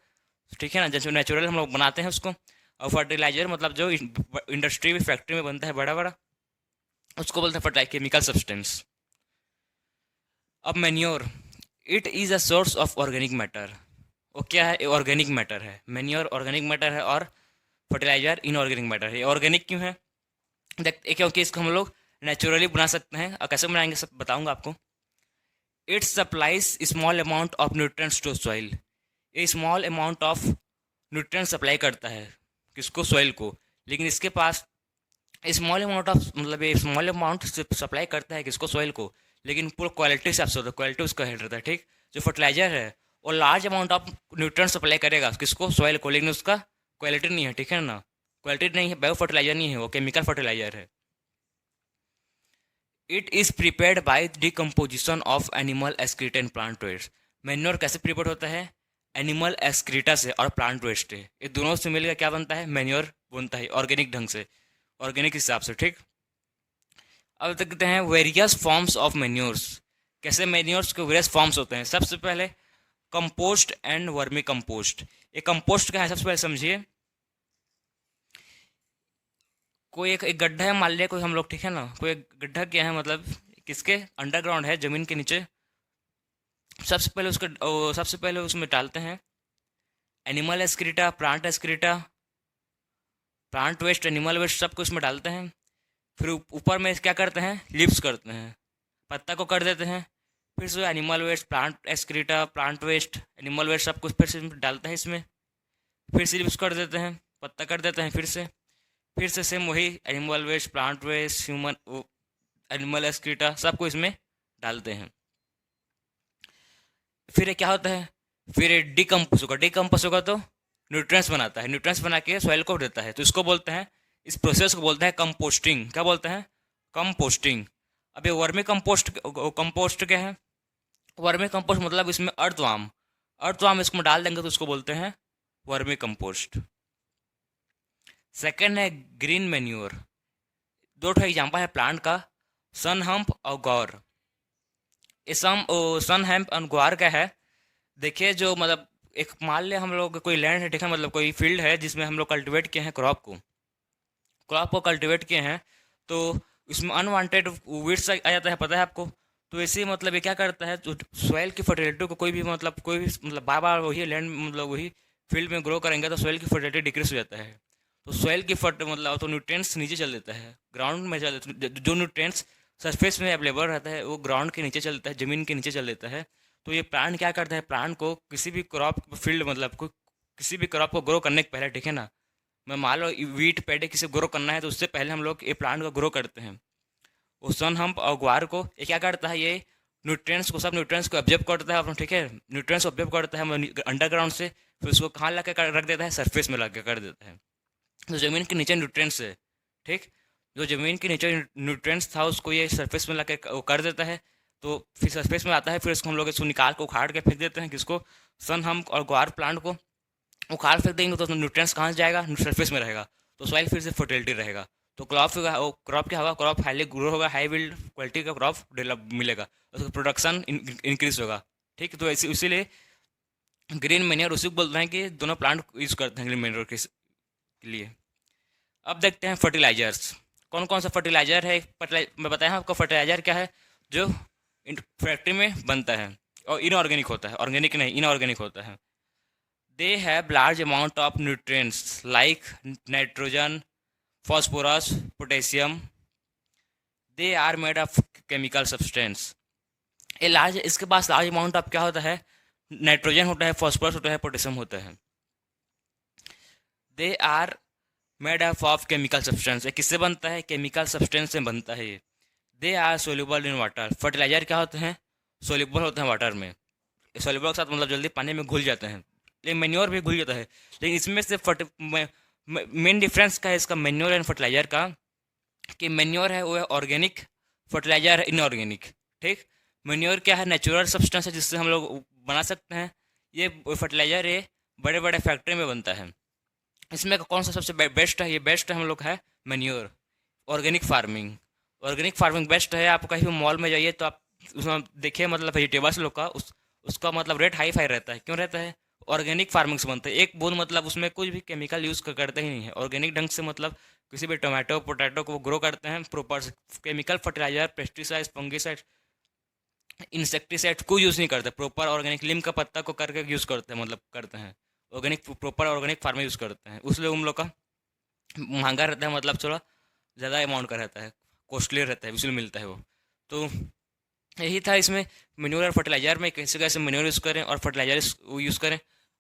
ठीक है ना, जैसे नेचुरल हम लोग बनाते हैं उसको। और फर्टिलाइजर मतलब जो इंडस्ट्री में, फैक्ट्री में बनता है बड़ा बड़ा, उसको बोलते हैं फर्टिलाइजर, केमिकल सब्सटेंस। अब manure, it is a source of organic matter. वो क्या है? ऑर्गेनिक मैटर है। मैन्योर ऑर्गेनिक मैटर है और फर्टिलाइजर इनऑर्गेनिक मैटर है। ऑर्गेनिक क्यों है? क्योंकि इसको हम लोग नेचुरली बना सकते हैं। और कैसे बनाएंगे सब बताऊंगा आपको। It supplies small amount of nutrients to soil. ये small amount of nutrients supply करता है, किसको? सॉइल को। लेकिन इसके पास स्मॉल अमाउंट ऑफ मतलब ये स्मॉल अमाउंट सप्लाई करता है किसको? सॉइल को। लेकिन पूरा क्वालिटी से आपसे होता है, क्वालिटी उसका हेड रहता है, ठीक। जो फर्टिलाइजर है वो large amount of nutrients supply करेगा किसको? सॉइल को, लेकिन उसका क्वालिटी नहीं है, ठीक है ना। क्वालिटी नहीं है, बायो फर्टिलाइजर नहीं है, वो केमिकल फर्टिलाइजर है। It is prepared by decomposition of animal excreta and plant waste. Manure कैसे प्रिपेयर होता है? एनिमल एक्सक्रीटा से और प्लांट वेस्ट से, ये दोनों से मिलकर क्या बनता है? मैन्योर बनता है, ऑर्गेनिक ढंग से, ऑर्गेनिक हिसाब से, ठीक। अब देखते हैं वेरियस फॉर्म्स ऑफ मैन्योर्स। कैसे मैन्योर्स के वेरियस फॉर्म्स होते हैं। सबसे पहले कंपोस्ट एंड वर्मी कंपोस्ट। ये कंपोस्ट क्या है सबसे पहले समझिए। कोई एक गड्ढा है, मान लिया कोई हम लोग, ठीक है ना। कोई एक गड्ढा क्या है मतलब किसके? अंडरग्राउंड है, जमीन के नीचे। सबसे पहले उसमें डालते हैं animal excreta, plant waste, animal waste, सब कुछ उसमें डालते हैं। फिर ऊपर में क्या करते हैं? लिप्स करते हैं, पत्ता को कर देते हैं। फिर से animal waste, plant excreta, plant waste, animal waste सब कुछ फिर से डालते हैं इसमें। फिर से लिप्स कर देते हैं, पत्ता कर देते हैं। फिर से सेम वही animal waste, plant waste, animal excreta सबको इसमें डालते हैं। फिर ये क्या होता है? फिर ये डिकम्पोज होगा तो न्यूट्रिएंट्स बनाता है, न्यूट्रिएंट्स बना के सॉइल को देता है। तो इसको बोलते हैं, इस प्रोसेस को बोलते हैं कंपोस्टिंग। क्या बोलते हैं? कंपोस्टिंग। अब ये वर्मी कंपोस्ट क्या है? वर्मी कंपोस्ट मतलब इसमें अर्थवाम इसको डाल देंगे तो उसको बोलते हैं वर्मी कंपोस्ट। सेकेंड है ग्रीन मैन्योर। दो एग्जाम्पल है प्लांट का, सन हम्प और गौर। ये सन हम्प और ग्वार का है। देखिए जो मतलब एक मान लिया हम लोग कोई लैंड है, ठीक है, मतलब कोई फील्ड है जिसमें हम लोग कल्टिवेट किए हैं क्रॉप को कल्टिवेट किए हैं, तो इसमें अनवांटेड वीड्स आ जाता है, पता है आपको। तो ऐसे मतलब ये क्या करता है, जो सॉइल की फर्टिलिटी को कोई भी बार बार वही लैंड मतलब वही फील्ड में ग्रो करेंगे तो सॉइल की फर्टिलिटी डिक्रीज हो जाता है। तो सॉइल की तो न्यूट्रिएंट्स नीचे चल देता है, ग्राउंड में चल देता है। जो न्यूट्रिएंट्स सरफेस में अवेलेबल रहता है वो ग्राउंड के नीचे चलता है, ज़मीन के नीचे चल देता है। तो ये प्लांट क्या करता है? प्लांट को किसी भी क्रॉप फील्ड मतलब किसी भी क्रॉप को ग्रो करने के पहले, ठीक है ना, मैं मान लो वीट पैडी किसी ग्रो करना है तो उससे पहले हम लोग ये प्लांट को ग्रो करते हैं। वो सन हम और ग्वार को ये क्या करता है, ये न्यूट्रिएंट्स को, सब न्यूट्रिएंट्स को ऑब्जर्व करता है अपना, ठीक है, न्यूट्रिएंट्स ऑब्जर्व करता है अंडरग्राउंड से, फिर उसको कहाँ ला के रख देता है, सरफेस में ला के कर देता है। तो ज़मीन के नीचे न्यूट्रिएंट्स है, ठीक, जो ज़मीन के नीचे न्यूट्रिएंट्स था उसको ये सरफेस में ला के वो कर देता है। तो फिर सरफेस में आता है, फिर इसको हम लोग इसको निकाल के उखाड़ के फेंक देते हैं, किसको, सन हम और ग्वार प्लांट को उखाड़ फेंक देंगे तो न्यूट्रिएंट्स कहाँ से जाएगा, सरफेस में रहेगा, तो सॉइल फिर से फर्टिलिटी रहेगा। तो क्रॉप क्या होगा, क्रॉप हाईली ग्रो होगा, हाई बिल्ड क्वालिटी का क्रॉप डेवलप मिलेगा, उसका प्रोडक्शन इंक्रीज होगा, ठीक। तो इसीलिए ग्रीन मैन्योर उसी को बोलते हैं कि दोनों प्लांट यूज़ करते हैं ग्रीन मैन्योर के लिए। अब देखते हैं फर्टिलाइजर्स, कौन कौन सा फर्टिलाइजर है। मैं बताया आपको फर्टिलाइजर क्या है, जो फैक्ट्री में बनता है और इनऑर्गेनिक होता है, ऑर्गेनिक नहीं इनऑर्गेनिक होता है। They have large amount of nutrients like nitrogen, phosphorus, potassium. They are made of chemical substance. ये लार्ज, इसके पास लार्ज अमाउंट ऑफ क्या होता है, नाइट्रोजन होता है, फॉस्फोरस होता है, पोटेशियम होता है। They are made up of chemical substance. ये किससे बनता है, केमिकल सब्सटेंस से बनता है ये। They are soluble in water. Fertilizer क्या होते हैं, सोल्यूबल होते हैं वाटर में, सोल्यूबल के साथ मतलब जल्दी पानी में घुल जाते हैं, लेकिन मैन्योर भी घुल जाता है। लेकिन इसमें से मेन डिफरेंस का है इसका मैन्योर एंड फर्टिलाइजर का, कि मैन्योर है वो है ऑर्गेनिक, फर्टिलाइजर है इनऑर्गेनिक, ठीक। मैन्योर क्या है, नेचुरल सब्सटेंस है जिससे हम लोग बना सकते हैं। ये फर्टिलाइजर ये बड़े बड़े फैक्ट्री में बनता है। इसमें कौन सा सबसे बेस्ट है, ये बेस्ट है हम लोग है manure. Organic farming, organic farming best है। आप कहीं भी मॉल में जाइए तो आप उसमें देखिए, मतलब वेजिटेबल्स लोग का उसका मतलब रेट हाई फाई रहता है, क्यों रहता है, ऑर्गेनिक फार्मिंग से बनता है। एक बूंद मतलब उसमें कुछ भी केमिकल यूज़ करते ही नहीं है, ऑर्गेनिक ढंग से, मतलब किसी भी टोमेटो पोटैटो को वो ग्रो करते हैं प्रॉपर से। Chemical fertilizer, pesticide, fungicide, insecticide कोई यूज़ नहीं करते, प्रॉपर ऑर्गेनिक नीम का पत्ता को करके यूज़ करते हैं, मतलब करते हैं organic, proper organic farming use करते हैं। उसलिए उन लोग का महंगा रहता है, मतलब थोड़ा ज़्यादा अमाउंट का रहता है, कॉस्टली रहता है, इसलिए मिलता है वो। तो यही था इसमें मैन्योर और फर्टिलाइजर में, कैसे कैसे मैन्योर यूज़ करें और फर्टिलाइजर यूज़ करें।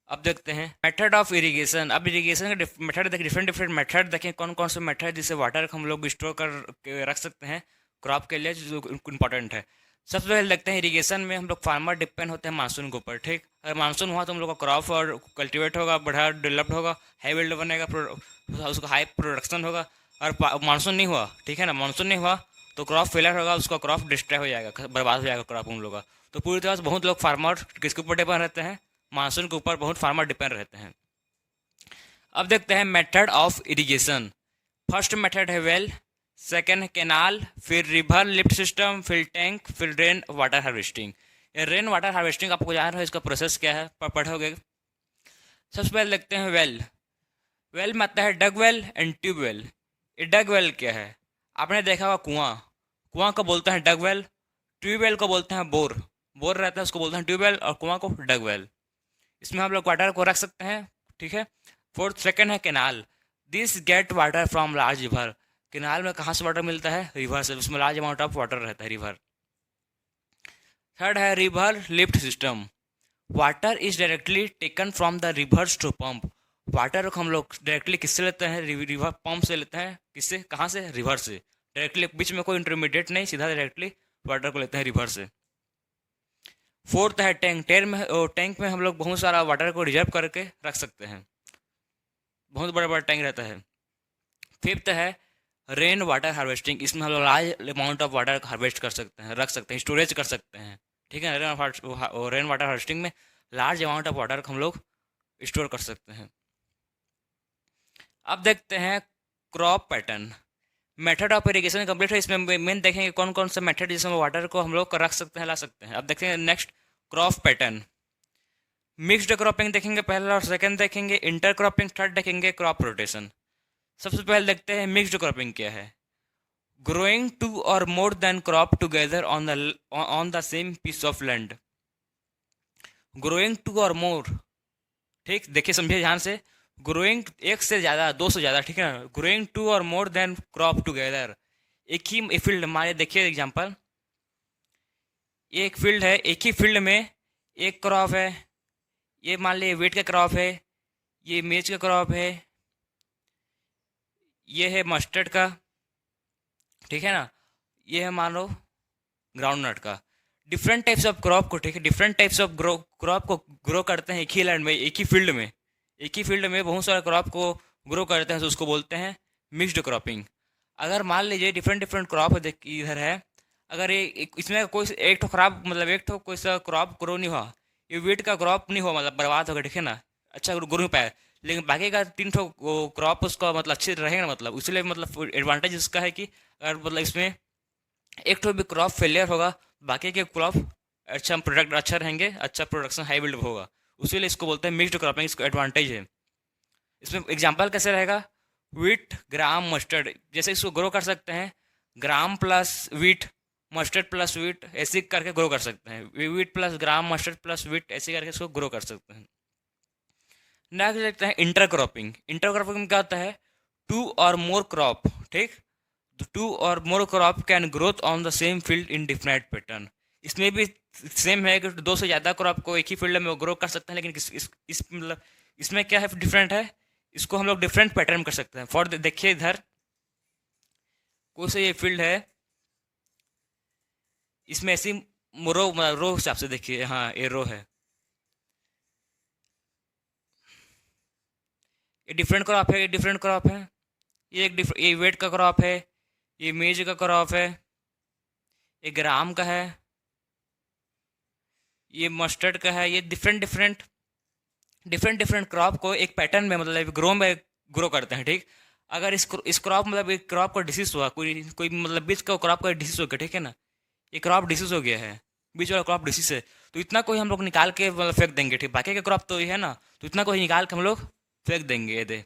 अब देखते हैं मेथड ऑफ इरिगेशन। अब इरिगेशन का मेथड देखें, डिफरेंट डिफरेंट मेथड देखें, कौन कौन से मेथड जिससे वाटर हम लोग स्टोर कर के रख सकते हैं क्रॉप के लिए, जो इंपॉर्टेंट है। सबसे पहले देखते हैं इरिगेशन में हम लोग फार्मर डिपेंड होते हैं मानसून के ऊपर, ठीक। अगर मानसून हुआ तो हम लोग का क्रॉप और कल्टीवेट होगा, बढ़िया डेवलप्ड होगा, हाई बिल्ड बनेगा, उसका हाई प्रोडक्शन होगा। और मानसून नहीं हुआ, ठीक है ना, मानसून नहीं हुआ तो क्रॉप फेलर होगा, उसका क्रॉप डिस्ट्रॉय हो जाएगा, बर्बाद हो जाएगा क्रॉप उन लोग का। तो पूरी तरह से बहुत लोग फार्मर किसके ऊपर डिपेंड रहते हैं, मानसून के ऊपर बहुत फार्मर डिपेंड रहते हैं। अब देखते हैं method of irrigation. First method है वेल, सेकेंड कैनाल, फिर रिवर लिफ्ट सिस्टम, फिर टैंक, फिर रेन वाटर हार्वेस्टिंग। ये रेन वाटर हार्वेस्टिंग आपको जान रहे हो, इसका प्रोसेस क्या है, पढ़ोगे। सबसे पहले देखते हैं वेल। वेल में आता है डग वेल एंड ट्यूब वेल। ये डग वेल क्या है, आपने देखा होगा कुआं, कुआं को बोलते हैं डग वेल, ट्यूबवेल को बोलते हैं बोर, बोर रहता है उसको बोलते हैं ट्यूबवेल, और कुआं को डग वेल। इसमें हम लोग वाटर को रख सकते हैं, ठीक है। फोर्थ सेकंड है canal. This get water from large river. Canal में कहाँ से वाटर मिलता है, रिवर से, उसमें लार्ज अमाउंट ऑफ वाटर रहता है, रिवर। थर्ड है river lift system. Water is directly taken from the rivers to pump. Water को हम लोग डायरेक्टली किससे लेते हैं, रिवर पंप से लेते हैं, किससे, कहाँ से, रिवर से डायरेक्टली, बीच में कोई इंटरमीडिएट नहीं, सीधा डायरेक्टली वाटर को लेते हैं रिवर से। फोर्थ है टैंक। टैंक में हम लोग बहुत सारा वाटर को रिजर्व करके रख सकते हैं, बहुत बड़ा बड़ा टैंक रहता है। फिफ्थ है रेन वाटर हार्वेस्टिंग। इसमें हम लोग large amount of water harvest कर सकते हैं, रख सकते हैं, स्टोरेज कर सकते हैं, ठीक है। रेन वाटर हार्वेस्टिंग में लार्ज अमाउंट ऑफ वाटर को हम लोग स्टोर कर सकते हैं। अब देखते हैं crop pattern. Method of irrigation complete है, इसमें मेन देखेंगे कौन कौन सा मेथड जिसमें वाटर को हम लोग रख सकते हैं, ला सकते हैं। अब देखते हैं next crop pattern. Mixed cropping देखेंगे पहला और सेकंड देखेंगे, इंटर क्रॉपिंग थर्ड देखेंगे, क्रॉप रोटेशन। सबसे पहले देखते हैं मिक्स्ड क्रॉपिंग क्या है। Growing two or more than crop together on the same piece of land. Growing two or more, ठीक, देखिए समझिए ध्यान से। ग्रोइंग एक से ज़्यादा, दो से ज़्यादा, ठीक है ना। Growing two or more than crop together, एक ही फील्ड, हमारे देखिए एग्जांपल, ये एक फील्ड है, एक ही फील्ड में एक क्रॉप है, ये मान लीजिए वीट का क्रॉप है, ये मिर्च का क्रॉप है, ये है मस्टर्ड का, ठीक है ना, ये है मान लो ग्राउंड नट का। डिफरेंट टाइप्स ऑफ क्रॉप को, ठीक है, डिफरेंट टाइप्स ऑफ क्रॉप को ग्रो करते हैं एक ही लैंड में, एक ही फील्ड में बहुत सारे क्रॉप को ग्रो करते हैं, तो उसको बोलते हैं मिक्स्ड क्रॉपिंग। अगर मान लीजिए डिफरेंट डिफरेंट क्रॉप इधर है, अगर ये इसमें कोई एक तो खराब, मतलब एक तो कोई सा क्रॉप ग्रो नहीं हुआ, ये वीट का क्रॉप नहीं हुआ, मतलब बर्बाद हो गया, ठीक है ना, अच्छा ग्रो नहीं पाया, लेकिन बाकी का तीन ठो क्रॉप उसका मतलब अच्छे रहेगा ना, मतलब इसलिए मतलब एडवांटेज इसका है कि अगर मतलब इसमें एक तो भी क्रॉप फेलियर होगा, बाकी के क्रॉप अच्छा प्रोडक्ट अच्छा रहेंगे, अच्छा प्रोडक्शन हाई बिल्ड होगा, उसीलिए इसको बोलते हैं मिक्स्ड क्रॉपिंग, इसको एडवांटेज है। इसमें एग्जांपल कैसे रहेगा, वीट ग्राम मस्टर्ड, जैसे इसको ग्रो कर सकते हैं gram plus wheat, mustard plus wheat, ऐसे करके ग्रो कर सकते हैं, वीट प्लस ग्राम मस्टर्ड प्लस वीट, ऐसे करके इसको ग्रो कर सकते हैं। नेक्स्ट देखते हैं इंटरक्रॉपिंग। इंटरक्रॉपिंग में क्या होता है, टू और मोर क्रॉप, ठीक, to or more crop can growth on the same field in different pattern. इसमें भी सेम है कि दो से ज़्यादा क्रॉप को एक ही फील्ड में ग्रो कर सकते हैं, लेकिन इस मतलब इसमें क्या है डिफरेंट है, इसको हम लोग डिफरेंट पैटर्न कर सकते हैं। फॉर देखिए इधर कोई सा ये फील्ड है, इसमें ऐसी रो हिसाब से देखिए, हाँ ये रो है, ये डिफरेंट क्रॉप है, ये डिफरेंट क्रॉप है, ये वेट का क्रॉप है, ये मेज का क्रॉप है, ये ग्राम का है, ये मस्टर्ड का है, ये different different different different crop को एक पैटर्न में मतलब ग्रो करते हैं, ठीक। अगर इस क्रॉप मतलब एक क्रॉप को डिसीज हुआ, कोई कोई मतलब बीच का क्रॉप का डिसीज हो गया, ठीक है ना, ये क्रॉप डिसीज हो गया है, बीच वाला क्रॉप डिसीज है, तो इतना कोई हम लोग निकाल के मतलब फेंक देंगे, ठीक, बाकी का क्रॉप तो ये है ना, तो इतना कोई निकाल के हम लोग फेंक देंगे, ये दे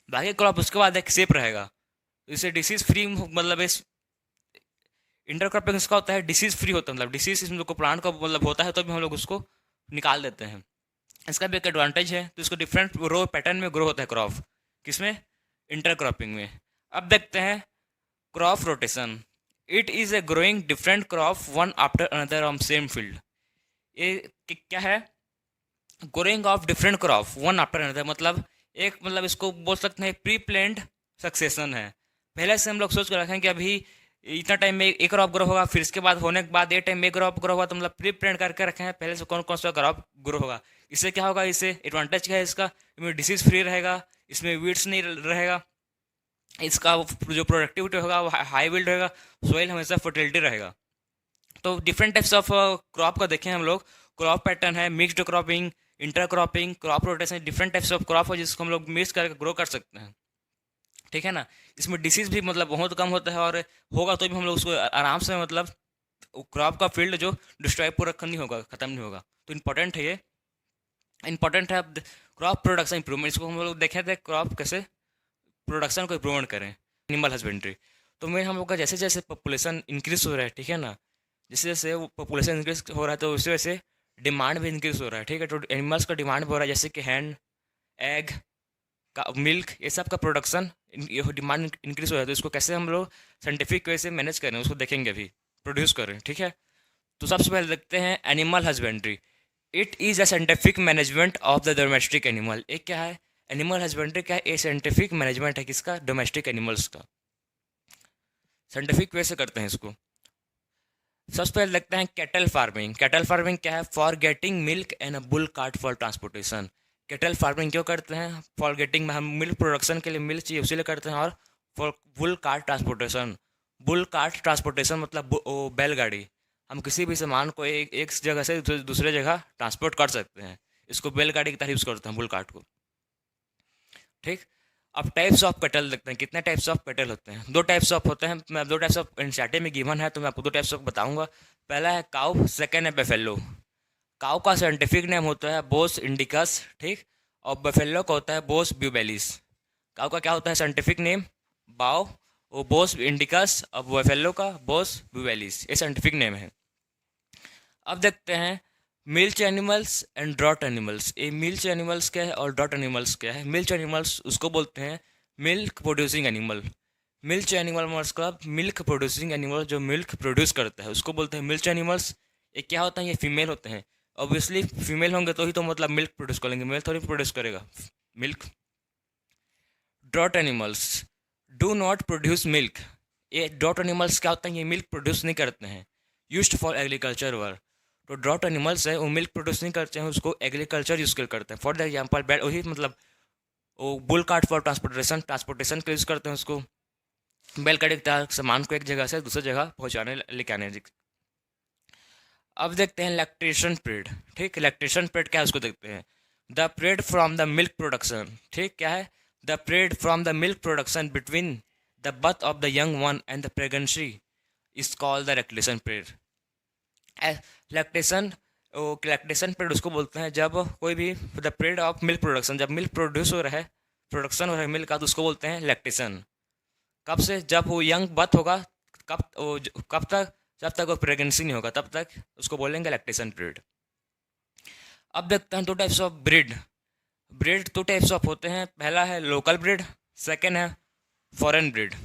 बाकी क्रॉप उसके बाद एक सेप रहेगा, तो इसे डिसीज फ्री मतलब इस इंटरक्रॉपिंग इसका होता है डिसीज फ्री होता है, मतलब डिसीज हम लोग को प्लांट का मतलब होता है तो भी हम लोग उसको निकाल देते हैं। इसका भी एक एडवांटेज है, तो इसको डिफरेंट रो पैटर्न में ग्रो होता है क्रॉप, किसमें, इंटरक्रॉपिंग में। अब देखते हैं crop rotation. It is a growing different crop one after another on same field. ये क्या है, growing of different crop one after another, मतलब एक मतलब इसको बोल सकते हैं प्री प्लान्ड सक्सेशन है। पहले से हम लोग सोच कर रखें कि अभी इतना टाइम में एक क्रॉप ग्रो होगा, फिर इसके बाद होने के बाद ये टाइम में एक क्रॉप ग्रो होगा, तो मतलब प्री प्लान करके रखे हैं पहले से कौन कौन सा क्रॉप ग्रो होगा। इससे क्या होगा, इससे एडवांटेज क्या है इसका, इसमें डिसीज फ्री रहेगा, इसमें वीड्स नहीं रहेगा, इसका जो प्रोडक्टिविटी होगा वो हाई बिल्ड रहेगा, सोइल हमेशा फर्टिलिटी रहेगा। तो डिफरेंट टाइप्स ऑफ क्रॉप का देखें हम लोग, क्रॉप पैटर्न है, mixed cropping, inter cropping, crop rotation, different types of crop हो जिसको हम लोग मिक्स करके ग्रो कर सकते हैं, ठीक है ना। इसमें डिसीज भी मतलब बहुत कम होता है, और होगा तो भी हम लोग उसको आराम से मतलब क्रॉप का फील्ड जो डिस्ट्रॉय पूरा नहीं होगा, ख़त्म नहीं होगा। तो इम्पोर्टेंट है ये, इम्पोर्टेंट है। क्रॉप प्रोडक्शन इंप्रूवमेंट, इसको हम लोग देखे थे क्रॉप कैसे प्रोडक्शन को इम्प्रूवमेंट करें, एनिमल हस्बेंड्री। तो में हम लोग का जैसे जैसे पॉपुलेशन इंक्रीज हो रहा है, ठीक है ना, जैसे जैसे वो पॉपुलेशन इंक्रीज हो रहा है तो उसी वजह से डिमांड भी इंक्रीज हो रहा है, ठीक है। तो एनिमल्स का डिमांड भी हो रहा है, जैसे कि हैंड, एग का, मिल्क, ये सब का प्रोडक्शन डिमांड इंक्रीज हो रहा है। तो इसको कैसे हम लोग साइंटिफिक वे से मैनेज करें उसको देखेंगे अभी, प्रोड्यूस करें, ठीक है। तो सबसे पहले देखते हैं animal husbandry. It is a scientific management of the domestic animal. एक क्या है, एनिमल हस्बेंड्री क्या है, ए साइंटिफिक मैनेजमेंट है किसका, डोमेस्टिक एनिमल्स का, साइंटिफिक वे से करते हैं इसको। सबसे पहले देखते हैं कैटल फार्मिंग। कैटल फार्मिंग क्या है, for getting milk and a bull cart for transportation. Cattle farming क्यों करते हैं, फॉर गेटिंग में हम मिल्क प्रोडक्शन के लिए मिल्क चाहिए उसी लिए करते हैं, और for bull cart transportation. Bull cart transportation मतलब बैलगाड़ी, हम किसी भी सामान को एक जगह से दूसरे जगह ट्रांसपोर्ट कर सकते हैं, इसको बैलगाड़ी की तरह यूज़ करते हैं बुल कार्ट को, ठीक। अब टाइप्स ऑफ कैटल देखते हैं, कितने टाइप्स ऑफ कैटल होते हैं। दो टाइप्स ऑफ होते हैं, मैं दो टाइप्स ऑफ एनसीईआरटी में गिवन है तो मैं आपको दो टाइप्स ऑफ बताऊंगा। पहला है काउ, सेकेंड है बेफेलो। काउ का साइंटिफिक नेम होता है बोस इंडिकस, ठीक, और बफेलो का होता है बोस ब्यूबेलिस। काउ का क्या होता है साइंटिफिक नेम, बाओ, वो बोस इंडिकस, और बफेलो का बोस ब्यूबेलिस, ये साइंटिफिक नेम है। अब देखते हैं milch animals and draught animals. ये मिल्च एनिमल्स क्या है और ड्रॉट एनिमल्स क्या है। मिल्च एनिमल्स उसको बोलते हैं milk producing animal. Milch animal मतलब मिल्क प्रोड्यूसिंग एनिमल, जो मिल्क प्रोड्यूस करता है उसको बोलते हैं मिल्च एनिमल्स। ये क्या होता है, ये फीमेल होते हैं, ऑब्वियसली फीमेल होंगे तो ही तो मतलब मिल्क प्रोड्यूस करेंगे, मेल थोड़ी प्रोड्यूस करेगा milk. Draught animals do not produce milk. ये ड्रॉट एनिमल्स क्या होता है, ये मिल्क प्रोड्यूस नहीं करते हैं, यूज्ड फॉर एग्रीकल्चर वर्क। तो ड्रॉट एनिमल्स है वो मिल्क प्रोड्यूस नहीं करते हैं, उसको एग्रीकल्चर यूज़ करते हैं। फॉर द एग्जाम्पल बैड वही मतलब वो बुल कार्ट फॉर ट्रांसपोर्टेशन के यूज़ करते हैं उसको, बैल गाड़ी की तरह सामान को एक जगह से दूसरी जगह पहुँचाने लेके आने। अब देखते हैं लैक्टेशन पीरियड। ठीक, लैक्टेशन पीरियड क्या है उसको देखते हैं। The period from the milk production. ठीक, क्या है, the period from the milk production between the birth of the young one and the pregnancy is called the lactation period. Lactation lactation period उसको बोलते हैं जब कोई भी the period of milk production, जब मिल्क प्रोड्यूस हो रहा है, प्रोडक्शन हो रहा है मिल्क का, तो उसको बोलते हैं लैक्टेशन। कब से, जब वो यंग बर्थ होगा, कब तक, जब तक वो प्रेगनेंसी नहीं होगा तब तक उसको बोलेंगे लैक्टेशन पीरियड। अब देखते हैं 2 types of breed. Breed 2 types of होते हैं, पहला है लोकल ब्रीड, सेकेंड है फॉरेन ब्रीड।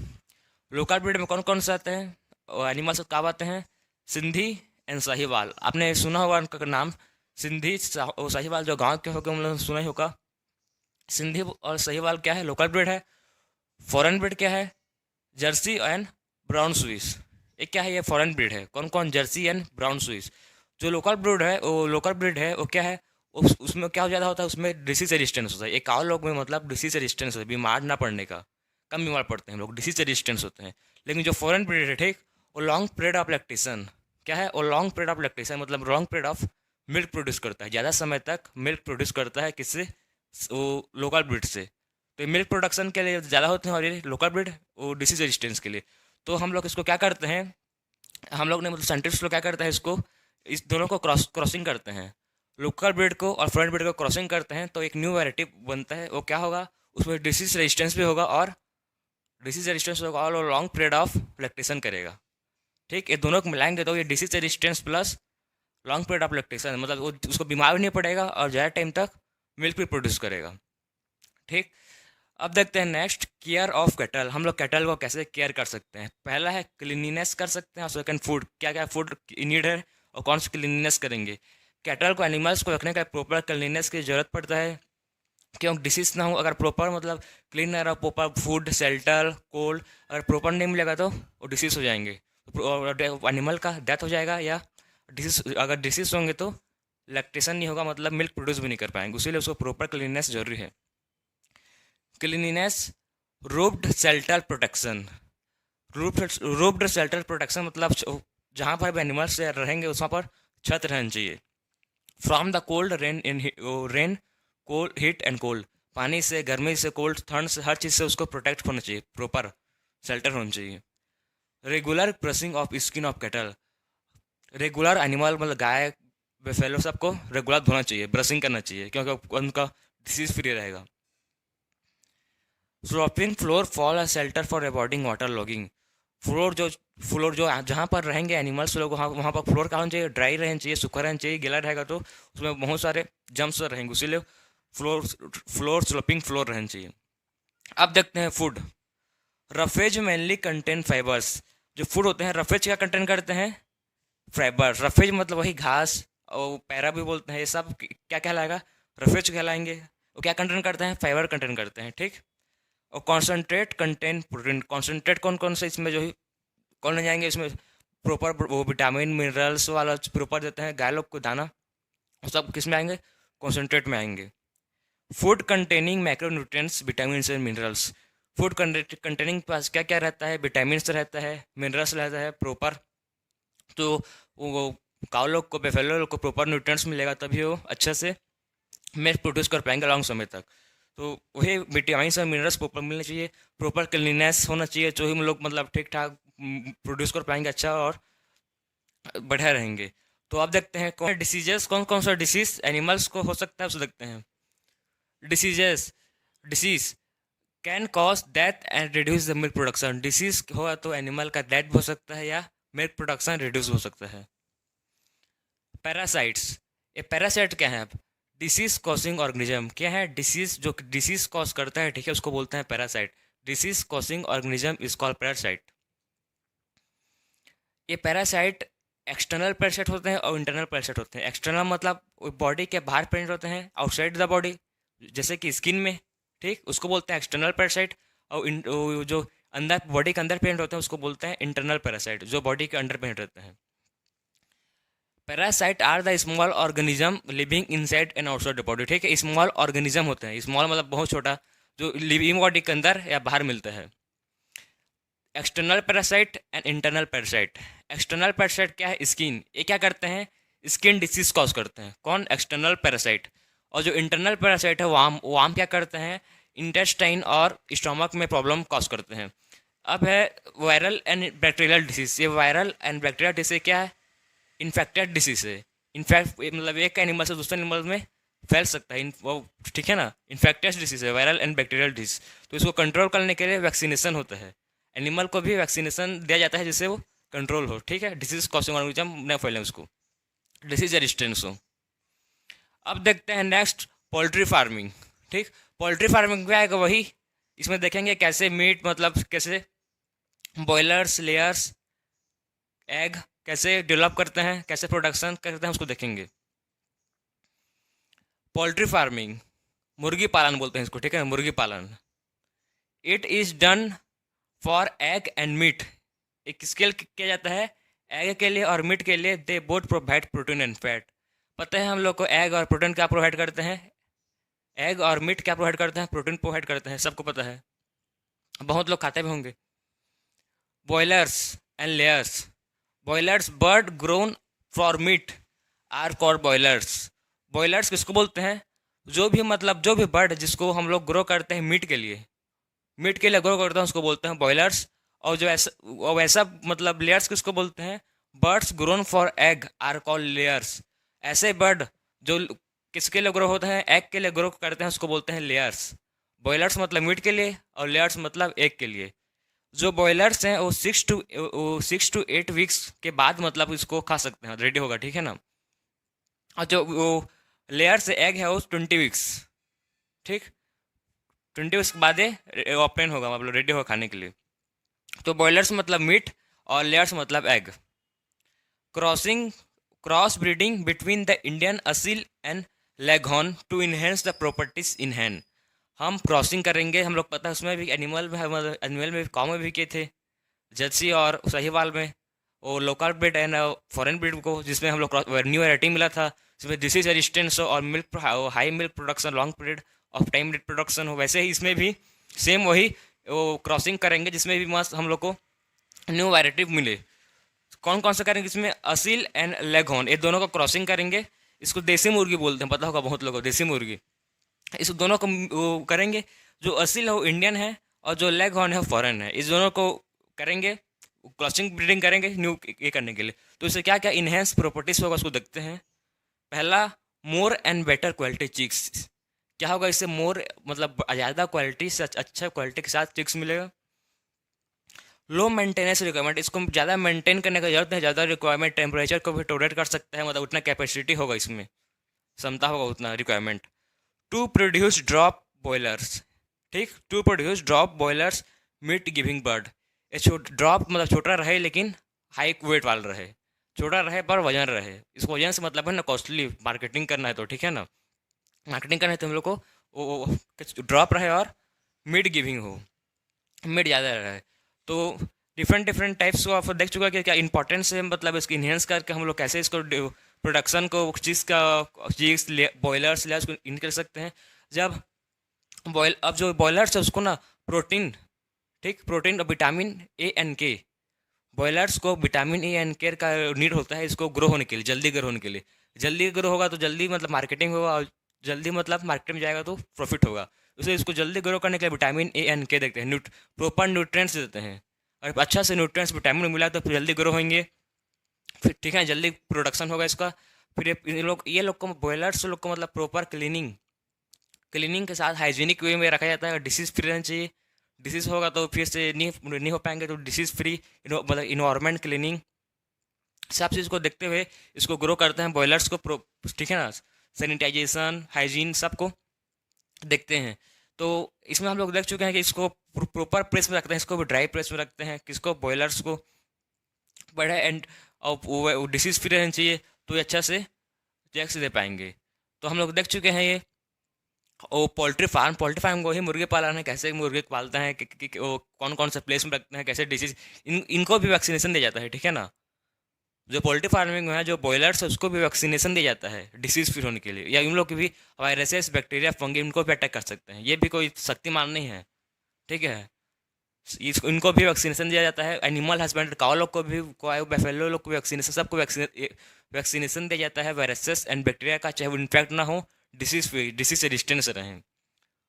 लोकल ब्रीड में कौन कौन से आते हैं एनिमल्स कब आते हैं, सिंधी एंड साहिवाल। आपने सुना होगा उनका नाम, सिंधी साहिवाल जो गांव के होकर हम लोगों ने सुना ही होगा। सिंधी और साहिवाल क्या है, लोकल ब्रीड है। फॉरेन ब्रीड क्या है, जर्सी एंड ब्राउन स्विस। एक क्या है, ये फॉरेन ब्रीड है। कौन कौन, जर्सी एंड ब्राउन स्विस। जो लोकल ब्रीड है वो क्या है, उसमें क्या ज़्यादा होता है, उसमें डिसीज रेजिस्टेंस होता है। एक काउ लोग में मतलब डिसीज रेजिस्टेंस होता है, बीमार ना पड़ने का, कम बीमार पड़ते हैं लोग, डिसीज रेजिस्टेंस होते हैं। लेकिन जो फॉरेन ब्रीड है, ठीक, वो लॉन्ग पीरियड ऑफ लैक्टेशन, क्या है, वो लॉन्ग पीरियड ऑफ लैक्टेशन मतलब long period of milk produce करता है, ज़्यादा समय तक मिल्क प्रोड्यूस करता है। किससे, वो लोकल ब्रीड से। तो ये मिल्क प्रोडक्शन के लिए ज़्यादा होते हैं और ये लोकल ब्रीड वो डिसीज रेजिस्टेंस के लिए। तो हम लोग इसको क्या करते हैं, हम लोग ने मतलब साइंटिस्ट लोग क्या करते हैं, इसको इस दोनों को क्रॉसिंग करते हैं, लोकल ब्रीड को और फॉरेन ब्रीड को क्रॉसिंग करते हैं, तो एक न्यू वैरायटी बनता है। वो क्या होगा, उसमें डिसीज रेजिस्टेंस भी होगा और लॉन्ग पीरियड ऑफ लैक्टेशन करेगा। ठीक, ये दोनों को मिलाएंगे तो ये disease resistance plus long period of lactation, मतलब वो उसको बीमार भी नहीं पड़ेगा और ज़्यादा टाइम तक मिल्क भी प्रोड्यूस करेगा। ठीक, अब देखते हैं नेक्स्ट, केयर ऑफ कैटल। हम लोग कैटल को कैसे केयर कर सकते हैं। पहला है क्लीनिनेस कर सकते हैं और सेकंड फूड, क्या क्या फूड नीड है और कौन सी क्लीनिनेस करेंगे। कैटल को, एनिमल्स को रखने का प्रॉपर क्लीनिनेस की ज़रूरत पड़ता है, क्यों, डिसीज ना हो। अगर प्रॉपर मतलब क्लीन ना रहा, प्रॉपर फूड, शेल्टर, कोल्ड अगर प्रॉपर नहीं मिलेगा तो वो डिसीज हो जाएंगे, एनिमल का डेथ हो जाएगा, या अगर डिसीज होंगे तो लैक्टेशन नहीं होगा, मतलब मिल्क प्रोड्यूस भी नहीं कर पाएंगे। इसीलिए उसको प्रॉपर क्लीनिनेस जरूरी है। Cleanliness, roofed shelter protection. Roofed shelter protection मतलब जहाँ पर भी एनिमल्स रहेंगे वहाँ पर छत रहनी चाहिए। From the cold rain cold heat and cold, पानी से, गर्मी से, कोल्ड ठंड से, हर चीज़ से उसको प्रोटेक्ट होना चाहिए, प्रॉपर शेल्टर होना चाहिए। Regular brushing of skin of cattle, regular animal मतलब गाय बेफेलो सबको रेगुलर धोना चाहिए, ब्रशिंग करना चाहिए, क्योंकि उनका डिसीज फ्री रहेगा। Sloping floor fall a shelter for avoiding water logging. Floor जो जहाँ पर रहेंगे एनिमल्स लोग, वहाँ पर फ्लोर का होना चाहिए, ड्राई रहना चाहिए, सूखा रहना चाहिए। गीला रहेगा तो उसमें बहुत सारे जम्स रहेंगे, इसीलिए फ्लोर स्लोपिंग फ्लोर रहना चाहिए। अब देखते हैं food. Roughage mainly contain fibres. जो फूड होते हैं रफेज क्या कंटेन करते हैं, फाइबर। रफेज मतलब वही घास और पैरा भी बोलते हैं, ये सब क्या कहलाएगा, रफेज कहलाएंगे। वो क्या कंटेन करते हैं, फाइबर कंटेन करते हैं। ठीक, और कॉन्सेंट्रेट कंटेन प्रोटीन। कॉन्सेंट्रेट कौन कौन से इसमें जो ही कौन ले जाएंगे, इसमें प्रॉपर वो विटामिन मिनरल्स वाला प्रॉपर देते हैं गाय लोग को दाना, वो सब किस में आएंगे, कॉन्सेंट्रेट में आएंगे। Food containing micronutrients, vitamin and minerals. Food containing पास क्या क्या रहता है, विटामिन रहता है, मिनरल्स रहता है प्रॉपर। तो वो काउ लोग को, बेफेलो लोग को प्रॉपर न्यूट्रिएंट्स मिलेगा, तभी वो अच्छे से मिल्क प्रोड्यूस कर पाएंगे लॉन्ग समय तक। तो वही विटामिन और मिनरल्स प्रॉपर मिलने चाहिए, प्रॉपर क्लीननेस होना चाहिए, जो ही हम लोग मतलब ठीक ठाक प्रोड्यूस कर पाएंगे अच्छा और बढ़िया रहेंगे। तो आप देखते हैं कौन डिसीजेस, कौन कौन सा डिसीज एनिमल्स को हो सकता है, उसे देखते हैं। Disease can cause death and reduce the milk production. Disease हो तो एनिमल का डेथ हो सकता है या मिल्क प्रोडक्शन रिड्यूस हो सकता है। पैरासाइट्स, ये पैरासाइट क्या है, डिसीज कॉजिंग ऑर्गेनिज्म। क्या है, डिसीज जो डिसीज कॉज करता है, ठीक है, उसको बोलते हैं parasite. Disease causing organism is called parasite. ये पैरासाइट एक्सटर्नल पैरासाइट होते हैं और इंटरनल पैरासाइट होते हैं। एक्सटर्नल मतलब बॉडी के बाहर प्रेजेंट होते हैं, आउटसाइड द बॉडी, जैसे कि स्किन में, ठीक, उसको बोलते हैं एक्सटर्नल पैरासाइट। और जो अंदर बॉडी के अंदर प्रेजेंट होते हैं उसको बोलते हैं इंटरनल पैरासाइट, जो बॉडी के अंदर प्रेजेंट रहते हैं। Parasite are the small organism living inside and outside the body. ठीक है, स्मॉल ऑर्गेनिज्म होते हैं, स्मॉल मतलब बहुत छोटा, जो लिविंग बॉडी के अंदर या बाहर मिलता है। External parasite and internal parasite. External parasite क्या है? स्किन, ये क्या करते हैं? स्किन डिसीज कॉज करते हैं। कौन? External parasite. और जो इंटरनल पैरासाइट है वाम क्या करते हैं? इंटेस्टाइन और स्टोमक में प्रॉब्लम कॉज करते हैं। अब है वायरल एंड बैक्टीरियल डिसीज। ये वायरल एंड बैक्टीरियल डिसीज क्या है? इन्फेक्टेड डिसीज है। इनफैक्ट मतलब एक एनिमल से दूसरे एनिमल में फैल सकता है वो, ठीक है ना। इन्फेक्टेड डिसीज है, वायरल एंड बैक्टीरियल डिसीज। तो इसको कंट्रोल करने के लिए वैक्सीनेशन होता है। एनिमल को भी वैक्सीनेशन दिया जाता है जिससे वो कंट्रोल हो, ठीक है, डिसीज कॉजिंग ऑर्गेनिज्म न फैले, उसको डिसीज रेजिस्टेंस हो। अब देखते हैं नेक्स्ट पोल्ट्री फार्मिंग। ठीक, पोल्ट्री फार्मिंग क्या है? वही इसमें देखेंगे कैसे मीट मतलब कैसे बॉयलर्स, लेयर्स, एग कैसे डेवलप करते हैं, कैसे प्रोडक्शन करते हैं, उसको देखेंगे। पोल्ट्री फार्मिंग, मुर्गी पालन बोलते हैं इसको, ठीक है, मुर्गी पालन। It is done for egg and meat. एक किसके लिए किया जाता है? एग के लिए और मीट के लिए। They both provide protein and fat. पता है हम लोग को एग और प्रोटीन क्या प्रोवाइड करते हैं? एग और मीट क्या प्रोवाइड करते हैं? प्रोटीन प्रोवाइड करते हैं, सबको पता है, बहुत लोग खाते भी होंगे। Broilers and layers. Broilers bird grown for meat are called broilers. Broilers किसको बोलते हैं? जो भी मतलब जो भी बर्ड जिसको हम लोग ग्रो करते हैं मीट के लिए ग्रो करते हैं उसको बोलते हैं बॉयलर्स। और जो ऐसा और वैसा मतलब लेयर्स किसको बोलते हैं? Birds grown for egg are called layers. ऐसे बर्ड जो किसके लिए ग्रो होते हैं? एग के लिए ग्रो करते हैं, उसको बोलते हैं लेयर्स। बॉयलर्स मतलब मीट के लिए और लेयर्स मतलब एग के लिए। जो बॉयलर्स हैं वो 6 to 8 वीक्स के बाद मतलब इसको खा सकते हैं, रेडी होगा, ठीक है ना। और जो वो लेयर्स एग है वो 20 वीक्स, ठीक, 20 वीक्स के बाद ये ओपन होगा, मतलब रेडी होगा खाने के लिए। तो बॉयलर्स मतलब मीट और लेयर्स मतलब egg. Crossing, cross breeding between the Indian Aseel and Leghorn to enhance the properties in hand. हम क्रॉसिंग करेंगे, हम लोग पता है उसमें भी एनिमल में काउ में भी किए थे, जर्सी और साहिवाल में, वो local breed and foreign breed को, जिसमें हम लोग न्यू वैरायटी मिला था जिसमें डिसीज रेजिस्टेंस हो और milk high milk production, long period of time milk production हो। वैसे ही इसमें भी सेम वही वो क्रॉसिंग करेंगे जिसमें भी मस्त हम लोग को न्यू वैरायटी मिले। कौन कौन सा करेंगे? इसमें असील एंड लेगहॉर्न, ये दोनों को क्रॉसिंग करेंगे। इसको देसी मुर्गी बोलते हैं, पता होगा बहुत लोगों को, देसी मुर्गी। इस दोनों को वो करेंगे। जो असील है वो इंडियन है और जो लेग हॉर्न है वो फॉरेन है। इस दोनों को करेंगे, क्रॉसिंग ब्रीडिंग करेंगे न्यू ये करने के लिए। तो इससे क्या क्या इन्हेंस प्रॉपर्टीज होगा उसको देखते हैं। पहला, more and better quality chicks. क्या होगा इससे? मोर मतलब ज़्यादा क्वालिटी से अच्छा क्वालिटी के साथ चिक्स मिलेगा। लो मेंटेनेंस रिक्वायरमेंट, इसको ज़्यादा मेंटेन करने का जरूरत है, ज़्यादा रिक्वायरमेंट, टेम्परेचर को भी टॉलरेट कर सकता है, मतलब उतना कैपेसिटी होगा इसमें, क्षमता होगा उतना requirement. To produce drop broilers, ठीक, to produce drop broilers meat giving bird. ये ड्रॉप मतलब छोटा रहे लेकिन हाई वेट वाला रहे, छोटा रहे पर वजन रहे। इस वजन से मतलब है ना कॉस्टली, मार्केटिंग करना है तो, ठीक है ना, मार्केटिंग करना है तो हम लोग को वो ड्रॉप रहे और मीट गिविंग हो, मीट ज़्यादा रहे। तो डिफरेंट डिफरेंट टाइप्स को आप देख चुका कि क्या इंपॉर्टेंस है, मतलब इसको इन्हेंस करके हम लोग कैसे इसको प्रोडक्शन को चीज़ बॉयलर्स ले उसको इन कर सकते हैं। जब अब जो बॉयलर्स है उसको ना प्रोटीन, ठीक, प्रोटीन और विटामिन ए एंड के, बॉयलर्स को विटामिन ए एंड के का नीड होता है इसको ग्रो होने के लिए, जल्दी ग्रो होने के लिए। जल्दी ग्रो होगा तो जल्दी मतलब मार्केटिंग होगा, और जल्दी मतलब मार्केट में जाएगा तो प्रॉफिट होगा। इसलिए इसको जल्दी ग्रो करने के लिए विटामिन ए एंड के देखते हैं, प्रॉपर न्यूट्रिएंट्स देते हैं। और अच्छा से न्यूट्रिएंट्स विटामिन मिला तो फिर जल्दी ग्रो होंगे, फिर ठीक है जल्दी प्रोडक्शन होगा इसका। फिर ये लोग को बॉयलर्स लोग को मतलब प्रॉपर क्लीनिंग के साथ हाइजीनिक वे में रखा जाता है। डिसीज़ फ्री रहना चाहिए, डिसीज़ होगा तो फिर से नहीं हो पाएंगे, तो डिसीज़ फ्री मतलब इन्वायरमेंट क्लीनिंग सब चीज़ को देखते हुए इसको ग्रो करते हैं बॉयलर्स को, ठीक है ना, सैनिटाइजेशन, हाइजीन सबको देखते हैं। तो इसमें हम लोग देख चुके हैं कि इसको प्रॉपर प्रेस में रखते हैं, इसको भी ड्राई प्रेस में रखते हैं, किसको बॉयलर्स को बड़े एंड और डिसीज़ फ्री रहना चाहिए तो ये अच्छा से टैक्स दे पाएंगे। तो हम लोग देख चुके हैं ये। वो पोल्ट्री फार्म को ही मुर्गे पालन है, कैसे मुर्गे पालते हैं कि वो कौन कौन से प्लेस में रखते हैं, कैसे डिसीज, इनको भी वैक्सीनेशन दिया जाता है, ठीक है ना। जो पोल्ट्री फार्मिंग में है, जो बॉयलर्स है, उसको भी वैक्सीनेशन दिया जाता है डिसीज फ्री होने के लिए, या इन लोग की भी वायरसेस बैक्टीरिया फंगी इनको भी अटैक कर सकते हैं, ये भी कोई शक्तिमान नहीं है, ठीक है। इनको भी वैक्सीनेशन दिया जाता है। एनिमल हस्बेंड्री, काऊ लोग को भी, काऊ बेफेलो लोग को वैक्सीनेशन, सबको वैक्सीनेशन दिया जाता है वैरसेस एंड बैक्टीरिया का, चाहे वो इन्फेक्ट ना हो, डिसीज से डिस्टेंस रहें,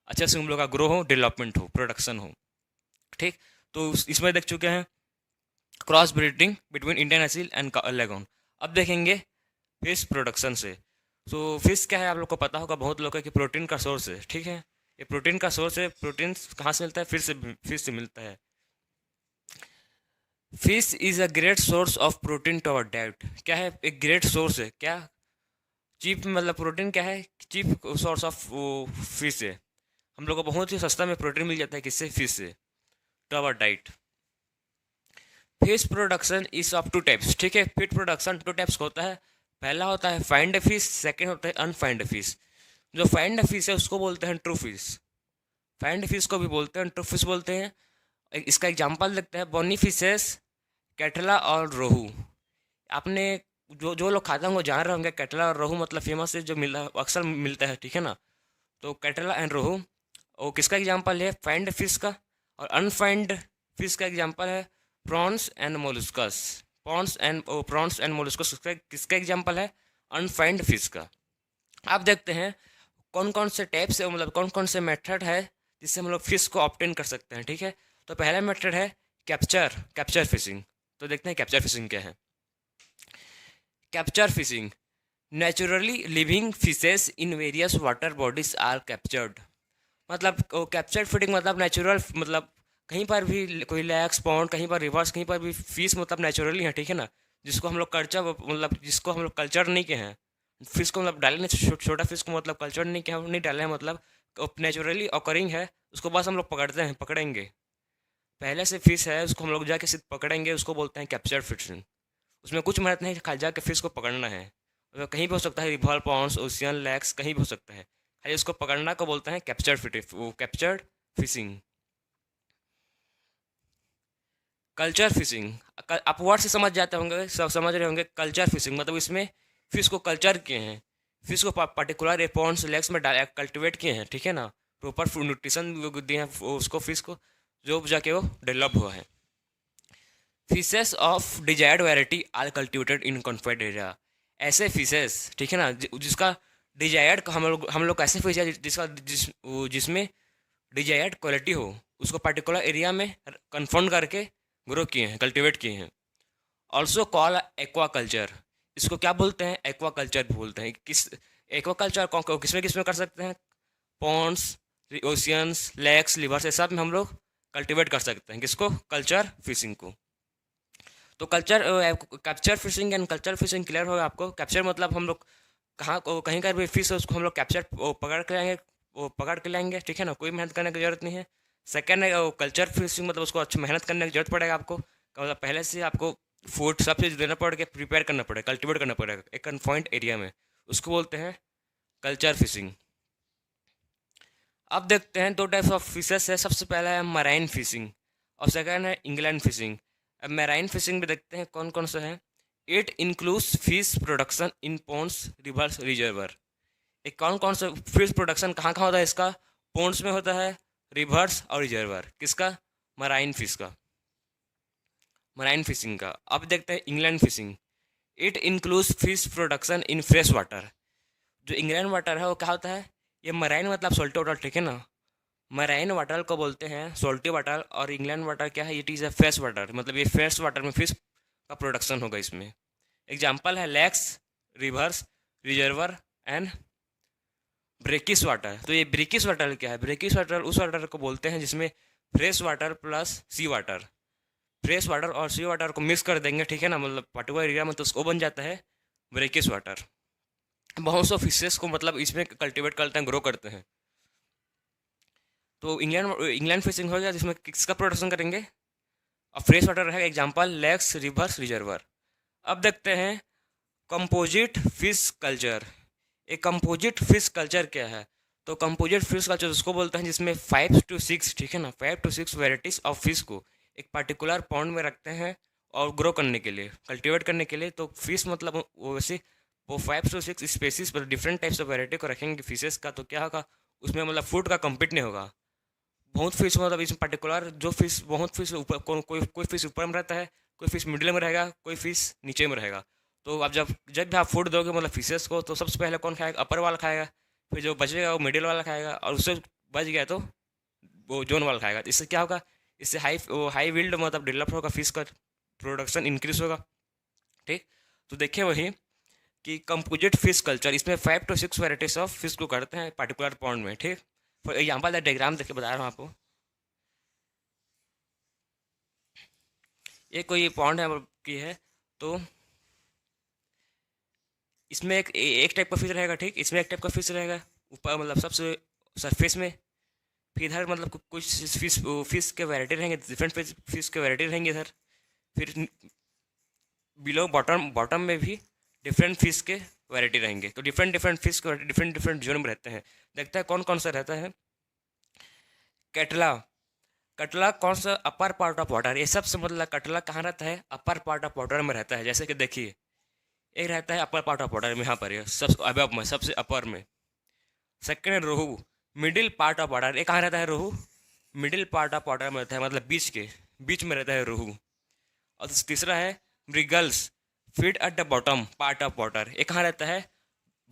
अच्छे से उन लोग का ग्रो हो, डेवलपमेंट हो, प्रोडक्शन हो, ठीक। तो इसमें देख चुके हैं cross breeding between Indian Aseel and lagoon. अब देखेंगे फिश प्रोडक्शन से। तो फिश क्या है, आप लोग को पता होगा, बहुत लोग है कि प्रोटीन का सोर्स है, ठीक है। ये प्रोटीन का सोर्स है। प्रोटीन कहाँ से मिलता है? फिश से मिलता है। Fish is a great source of protein to our diet. क्या है? एक ग्रेट सोर्स है। क्या? चीप, मतलब प्रोटीन क्या है? चीप सोर्स ऑफ फिश है। हम लोग को बहुत ही सस्ता में प्रोटीन मिल जाता है, किससे? फिश से, to our diet. Fish production is of two types, ठीक है। फिश प्रोडक्शन टू टाइप्स का होता है। पहला होता है फाइंड फिश, सेकेंड होता है अनफाइंड फिश। जो फाइंड फिश है उसको बोलते हैं ट्रू फिश। फाइंड फिश को भी बोलते हैं ट्रू फिश बोलते हैं। इसका एग्जांपल देखते हैं, बोनी फिशेस, कैटला और रोहू। आपने जो जो लोग खाते होंगे जान रहे होंगे, कैटला और रोहू मतलब फेमस है, जो मिलता है, अक्सर मिलता है, ठीक है ना। तो कैटला एंड रोहू वो किसका एग्जांपल है? फाइंड फिश का। और अनफाइंड फिश का एग्जांपल है prawns and molluscs. Prawns and molluscs किसका एग्जांपल है? अनफाइंड फिश का। आप देखते हैं कौन कौन से टाइप्स है, मतलब कौन कौन से मेथड है जिससे हम लोग फिश को ऑब्टेन कर सकते हैं, ठीक है। तो पहला मेथड है कैप्चर फिशिंग। तो देखते हैं कैप्चर फिशिंग क्या है। Capture fishing, naturally living fishes in various water bodies are captured. मतलब कैप्चर्ड फीडिंग मतलब नेचुरल, मतलब कहीं पर भी कोई लैक्स पॉन्ड, कहीं पर रिवर्स, कहीं पर भी फिश मतलब नेचुरली है, ठीक है ना। जिसको हम लोग कल्चर, मतलब जिसको हम लोग कल्चर नहीं किए हैं, फिश को मतलब डाले नहीं, छोटा फिश को मतलब कल्चर नहीं किया, नहीं डाले हैं, मतलब नेचुरली ऑकरिंग है, उसको बस हम लोग पकड़ते हैं, पकड़ेंगे। पहले से फिश है, उसको हम लोग जाके सिर्फ पकड़ेंगे, उसको बोलते हैं कैप्चर फिशिंग। उसमें कुछ मेहनत नहीं, खाली जाके फिश को पकड़ना है। मतलब कहीं भी हो सकता है, रिवर, पॉन्ड्स, ओशियन, लैक्स, कहीं भी हो सकता है, खाली उसको पकड़ना को बोलते हैं कैप्चर्ड फिशिंग। कल्चर फिशिंग, आप वर्ड से समझ जाते होंगे, सब समझ रहे होंगे। कल्चर फिशिंग मतलब इसमें फिश को कल्चर किए हैं, फिश को पर्टिकुलर पॉन्ड्स, लेक्स में कल्टिवेट किए हैं, ठीक है ना। प्रॉपर फूड न्यूट्रिशन दिए हैं उसको, फिश को, जो जाके वो डेवलप हुआ है। Fishes of desired variety are cultivated in confined area. ऐसे फिशेस, ठीक है ना, जिसका डिजायर्ड, हम लोग ऐसे फिश है जिसमें डिजायर्ड क्वालिटी हो, उसको पर्टिकुलर एरिया में कन्फर्म करके ग्रो किए हैं, कल्टिवेट किए हैं। Also call aqua culture. इसको क्या बोलते हैं? एक्वा कल्चर भी बोलते हैं। एक्वा कल्चर किसमें किसमें कर सकते हैं? पॉन्ड्स, ओशियंस, लेक्स, लिवर्स, ये सब में हम लोग कल्टिवेट कर सकते हैं। किसको? कल्चर फिशिंग को। तो capture fishing and culture fishing clear होगा आपको। कैप्चर मतलब हम लोग कहीं का भी फिश है, उसको हम लोग कैप्चर पकड़ के लाएंगे, वो पकड़ के लाएंगे, ठीक है ना, कोई मेहनत करने की जरूरत नहीं है। सेकेंड है कल्चर फिशिंग, मतलब उसको अच्छी मेहनत करने की जरूरत पड़ेगा आपको, मतलब पहले से आपको फूड सब चीज़ देना पड़ेगा, प्रिपेयर करना पड़ेगा, कल्टिवेट करना पड़ेगा एक कन्फाइंड एरिया में, उसको बोलते हैं कल्चर फिशिंग। अब देखते हैं दो टाइप्स ऑफ फिशेस है। सबसे पहला है मराइन फिशिंग और सेकेंड है इंग्लैंड फिशिंग। अब मैराइन फिशिंग में देखते हैं कौन कौन सा है। It includes fish production in ponds, rivers, reservoir. एक कौन कौन सा फिश प्रोडक्शन कहाँ कहाँ होता है इसका? पोन्ड्स में होता है, रिवर्स और रिजर्वर। किसका? मराइन फिश का, मराइन फिशिंग का। अब देखते हैं England fishing. It includes fish production in fresh water. जो इंग्लैंड वाटर है वो क्या होता है? ये मराइन मतलब सोल्टी वाटर, ठीक है ना। मराइन वाटर को बोलते हैं सोल्टी वाटर, और इंग्लैंड वाटर क्या है? It is a fresh water, मतलब ये फ्रेश वाटर में फिश का प्रोडक्शन होगा इसमें। एग्जाम्पल है lakes, rivers, reservoir and brackish water. तो ये ब्रेकिस वाटर क्या है? ब्रेकिस वाटर उस वाटर को बोलते हैं जिसमें फ्रेश वाटर प्लस सी वाटर, फ्रेश वाटर और सी वाटर को मिक्स कर देंगे, ठीक है ना, मतलब पर्टिकुलर एरिया में, तो उसको बन जाता है ब्रेकिस वाटर। बहुत सौ फिशेस को मतलब इसमें कल्टिवेट करते हैं, ग्रो करते हैं। तो इंग्लैंड फिशिंग हो गया, जिसमें किसका प्रोडक्शन करेंगे? अब फ्रेश वाटर है, एग्जाम्पल लेक्स, रिवर्स, रिजर्वर। अब देखते हैं कंपोजिट फिश कल्चर। एक कंपोजिट फिश कल्चर क्या है? तो कंपोजिट फिश का जो उसको बोलते हैं जिसमें 5 to 6, ठीक है ना, 5 to 6 वेराइटीज़ ऑफ फिश को एक पर्टिकुलर पॉन्ड में रखते हैं और ग्रो करने के लिए, कल्टीवेट करने के लिए। तो फिश मतलब वो वैसे वो 5 to 6 स्पेसीज पर डिफरेंट टाइप्स ऑफ वेराइटी को रखेंगे फिशेस का, तो क्या होगा उसमें मतलब फूड का कम्पीट नहीं होगा। बहुत फिश मतलब इसमें पर्टिकुलर जो फिश, बहुत फिश ऊपर कोई फिश ऊपर में रहता है, कोई फिश मिडिल में रहेगा, कोई फिश नीचे में रहेगा। तो आप जब जब भी आप फूड दोगे मतलब फिशेस को, तो सबसे पहले कौन खाएगा, अपर वाला खाएगा, फिर जो बचेगा वो मिडिल वाला खाएगा, और उससे बच गया तो वो जोन वाला खाएगा। इससे क्या होगा, इससे हाई विल्ड मतलब डेवलप होगा, फिश का प्रोडक्शन इंक्रीज होगा। ठीक, तो देखिए वही कि कंपोजिट फिश कल्चर, इसमें 5 to 6 वेराइटीज ऑफ फिश को करते हैं पर्टिकुलर पॉन्ड में। ठीक, फॉर एग्जाम्पल डायग्राम देखिए बता रहा हूँ आपको। ये कोई पॉन्ड है की है, तो इसमें एक टाइप का फिश रहेगा। ठीक, इसमें एक टाइप का फिश रहेगा ऊपर मतलब सबसे सरफेस में। फिर इधर मतलब कुछ फिश के वैरायटी रहेंगे, डिफरेंट फिश के वैरायटी रहेंगे इधर। फिर बिलो बॉटम बॉटम में भी डिफरेंट फिश के वैरायटी रहेंगे। तो डिफरेंट डिफरेंट फिश के डिफरेंट डिफरेंट जोन में रहते हैं। देखते हैं कौन कौन सा रहता है। कैटला, कटला कौन सा, अपर पार्ट ऑफ वाटर। ये सबसे मतलब कटला कहाँ रहता है, अपर पार्ट ऑफ वाटर में रहता है। जैसे कि देखिए एक रहता है अपर पार्ट ऑफ वाटर में, यहाँ पर ये सब अबव में सबसे अपर में। सेकंड है रोहू, मिडिल पार्ट ऑफ वाटर। ये कहाँ रहता है रोहू, मिडिल पार्ट ऑफ वाटर में रहता है, मतलब बीच में रहता है रोहू। और तीसरा है mrigals, feed at the bottom part of water. ये कहाँ रहता है,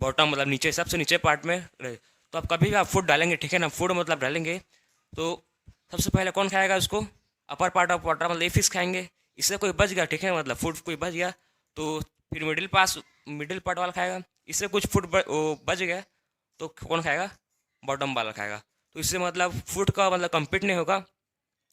बॉटम मतलब नीचे, सबसे नीचे पार्ट में तो आप कभी भी आप फूड डालेंगे, ठीक है ना, फूड मतलब डालेंगे तो सबसे पहले कौन खाएगा उसको, अपर पार्ट ऑफ वाटर मतलब ये फिश खाएंगे। इससे कोई बच गया, ठीक है, मतलब फूड कोई बच गया तो फिर मिडिल पार्ट वाला खाएगा। इससे कुछ फूड बच गया तो कौन खाएगा, बॉटम वाला खाएगा। तो इससे मतलब फूड का मतलब कम्पीट नहीं होगा,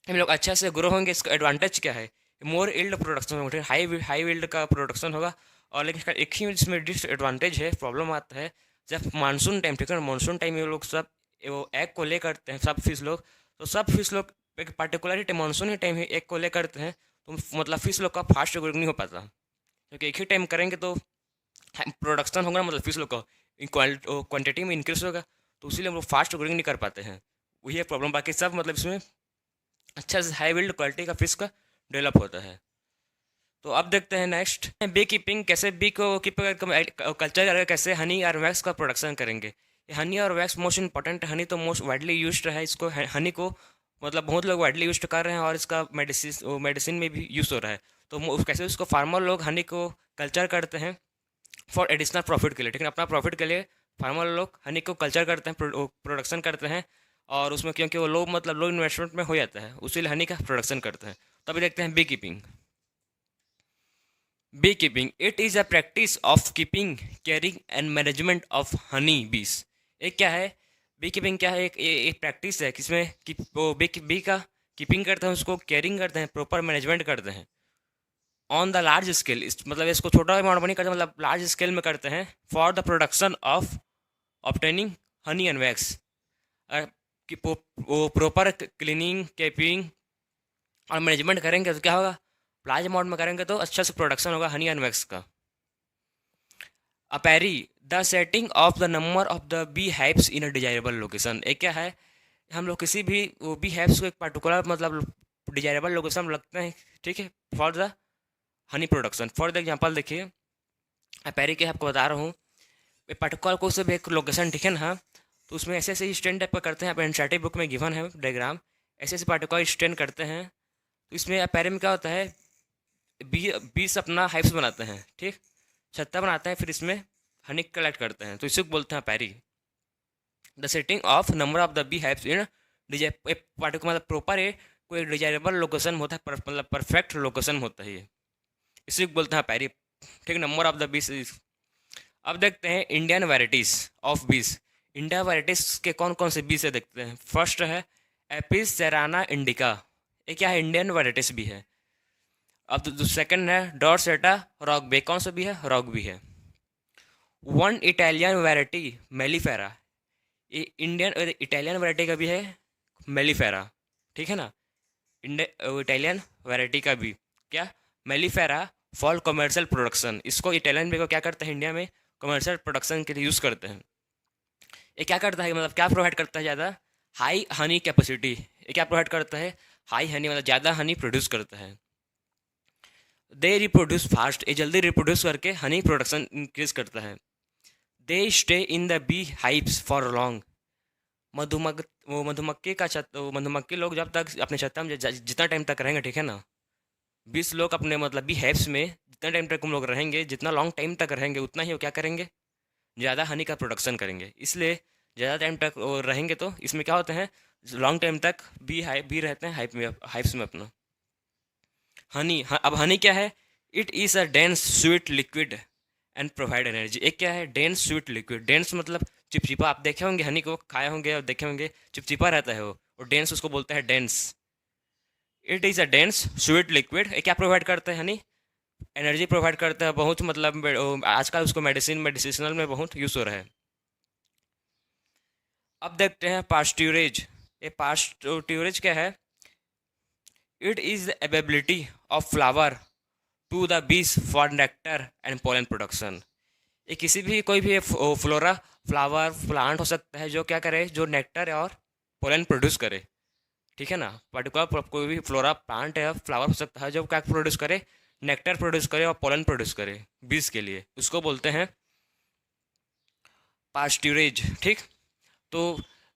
हम लोग अच्छा से ग्रो होंगे। इसका एडवांटेज क्या है, मोर इल्ड प्रोडक्शन होगा, हाई विल्ड का प्रोडक्शन होगा। और लेकिन इसका एक ही इसमें डिसएडवांटेज है, प्रॉब्लम आता है जब मानसून टाइम, ठीक है, मानसून टाइम ये लोग सब वो एग को ले करते हैं सब फिश लोग। तो सब फिश लोग एक पर्टिकुलर मानसून ही टाइम एग को ले करते हैं, तो मतलब फिश लोग का फास्ट ग्रोइंग नहीं हो पाता, क्योंकि एक ही टाइम करेंगे तो प्रोडक्शन होगा, मतलब फिश लोग का क्वान्टिटी में इंक्रीज होगा, तो इसीलिए हम लोग फास्ट ग्रोइंग नहीं कर पाते हैं। वही एक प्रॉब्लम, बाकी सब मतलब इसमें अच्छा से हाई बिल्ड क्वालिटी का फिश का डेवलप होता है। तो अब देखते हैं नेक्स्ट बी कीपिंग, कैसे बी को कीप कल्चर करेंगे, कैसे हनी और वैक्स का प्रोडक्शन करेंगे। हनी और वैक्स मोस्ट इंपॉर्टेंट, हनी तो मोस्ट वाइडली यूज है। इसको हनी को मतलब बहुत लोग वाइडली यूज कर रहे हैं और इसका मेडिसिन में भी यूज़ हो रहा है। तो कैसे उसको फार्मर लोग हनी को कल्चर करते हैं फॉर एडिशनल प्रॉफिट के लिए, ठीक है, अपना प्रॉफिट के लिए फार्मर लोग हनी को कल्चर करते हैं, प्रोडक्शन करते हैं। और उसमें क्योंकि वो लो इन्वेस्टमेंट में हो जाता है, उसीलिए हनी का प्रोडक्शन करते हैं। तो अभी देखते हैं bee keeping. Bee keeping, it is a practice of keeping, caring and management of honey bees. एक क्या है, बी कीपिंग क्या है, एक प्रैक्टिस है किसमें कि वो बी का कीपिंग करते हैं, उसको केयरिंग करते हैं, प्रॉपर मैनेजमेंट करते हैं ऑन द लार्ज स्केल। मतलब इसको छोटा अमाउंट में नहीं करते, मतलब लार्ज स्केल में करते हैं for the production of obtaining Honey and wax. कि वो प्रॉपर क्लीनिंग, कीपिंग और मैनेजमेंट करेंगे तो क्या होगा, लार्ज अमाउंट में करेंगे तो अच्छा से प्रोडक्शन होगा हनी एंड वैक्स का। Apiary, the setting of the number of the bee hives in a desirable location. एक क्या है, हम लोग किसी भी वो बी हाइव्स को एक पर्टिकुलर मतलब डिजायरेबल लोकेशन लगते हैं, ठीक है, for the honey production. For the example देखिए अपैरी के आपको बता रहा हूँ, पर्टिकुलर कोई से भी एक लोकेशन, ठीक है ना, तो उसमें ऐसे ऐसे स्टैंड टाइप का करते हैं। आप एनसीईआरटी बुक में गिवन है डायग्राम, ऐसे ऐसे पार्टिकुलर स्टैंड करते हैं। तो इसमें अपैरी में क्या होता है, 20 अपना हाइव्स बनाते हैं, ठीक, छत्ता बनाते हैं, फिर इसमें हनी कलेक्ट करते हैं, तो इसे बोलते हैं apiary. The setting of number of the bee hives in particular मतलब प्रॉपर है, कोई डिजायरेबल लोकेशन होता है, मतलब परफेक्ट लोकेशन होता है ये, इसी को बोलते हैं अपैरी, ठीक, नंबर ऑफ द बीस। अब देखते हैं इंडियन वेराइटीज़ ऑफ बीस। इंडिया वेराइटीज़ के कौन कौन से बीस है देखते हैं। फर्स्ट है एपिस सेराना इंडिका, ये क्या है, इंडियन वेराइटीज़ भी है। अब तो सेकंड है डॉर्सेटा रॉक बे, कौन सा भी है, रॉक भी है। वन इटालियन वैरायटी मेलीफेरा, ये इंडियन इटालियन वैरायटी का भी है मेलीफेरा, ठीक है ना, इटालियन वैरायटी का भी क्या, मेलीफेरा फॉर कमर्शियल प्रोडक्शन। इसको इटालियन भी को क्या करते हैं, इंडिया में कमर्शियल प्रोडक्शन के लिए यूज़ करते हैं। ये क्या करता है, मतलब क्या प्रोवाइड करता है ज़्यादा? High Honey capacity. ये क्या प्रोवाइड करता है? हाई हनी, मतलब ज़्यादा हनी प्रोड्यूस करता है। दे रिप्रोड्यूस फास्ट, ये जल्दी रिप्रोड्यूस करके हनी प्रोडक्शन इंक्रीज करता है। They stay in the bee hives for long, मधुमक्खी का वो मधुमक्खी लोग जब तक अपने छत्ता में जितना टाइम तक रहेंगे, ठीक है ना, 20 लोग अपने मतलब बी हाइव्स में जितना टाइम तक हम लोग रहेंगे, जितना लॉन्ग टाइम तक रहेंगे, उतना ही वो क्या करेंगे, ज़्यादा हनी का प्रोडक्शन करेंगे। इसलिए ज़्यादा टाइम तक वो रहेंगे तो इसमें क्या होते हैं, लॉन्ग टाइम तक बी रहते हैं हाइव्स में अपना। हनी, हाँ, अब हनी क्या है? It is a dense sweet liquid and provide energy. एक क्या है? Dense sweet liquid. डेंस मतलब चिपचिपा, आप देखे होंगे हनी को, खाए होंगे और देखे होंगे, चिपचिपा रहता है वो, और डेंस उसको बोलते हैं dense. It is a dense sweet liquid. ये क्या प्रोवाइड करता है हनी? एनर्जी प्रोवाइड करता है बहुत, मतलब आजकल उसको मेडिसिनल में बहुत यूज़ हो रहा है। अब देखते हैं पास्ट्यूरेज। ये पास्ट्यूरेज क्या है? It is the ability of flower to the bees for nectar and pollen production. ये किसी भी कोई भी फ्लोरा फ्लावर प्लांट हो सकता है जो क्या करे, जो नेक्टर और पोलन प्रोड्यूस करे, ठीक है ना। पर्टिकुलर कोई भी फ्लोरा प्लांट है, फ्लावर हो सकता है जो क्या प्रोड्यूस करे, नेक्टर प्रोड्यूस करे और पोलन प्रोड्यूस करे बीज के लिए, उसको बोलते हैं पास्ट्यूरेज, ठीक। तो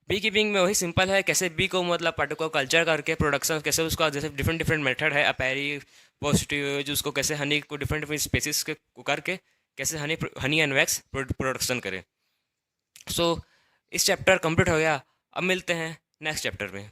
बी कीपिंग में वही सिंपल है, कैसे बी को मतलब पर्टिकुलर कल्चर करके प्रोडक्शन, कैसे उसका जैसे डिफरेंट डिफरेंट मेथड है, अपैरी, पॉजिटिव, उसको कैसे हनी को डिफरेंट डिफरेंट स्पेसिस के करके कैसे हनी एंड वैक्स प्रोडक्शन करें। सो इस चैप्टर कंप्लीट हो गया। अब मिलते हैं नेक्स्ट चैप्टर में।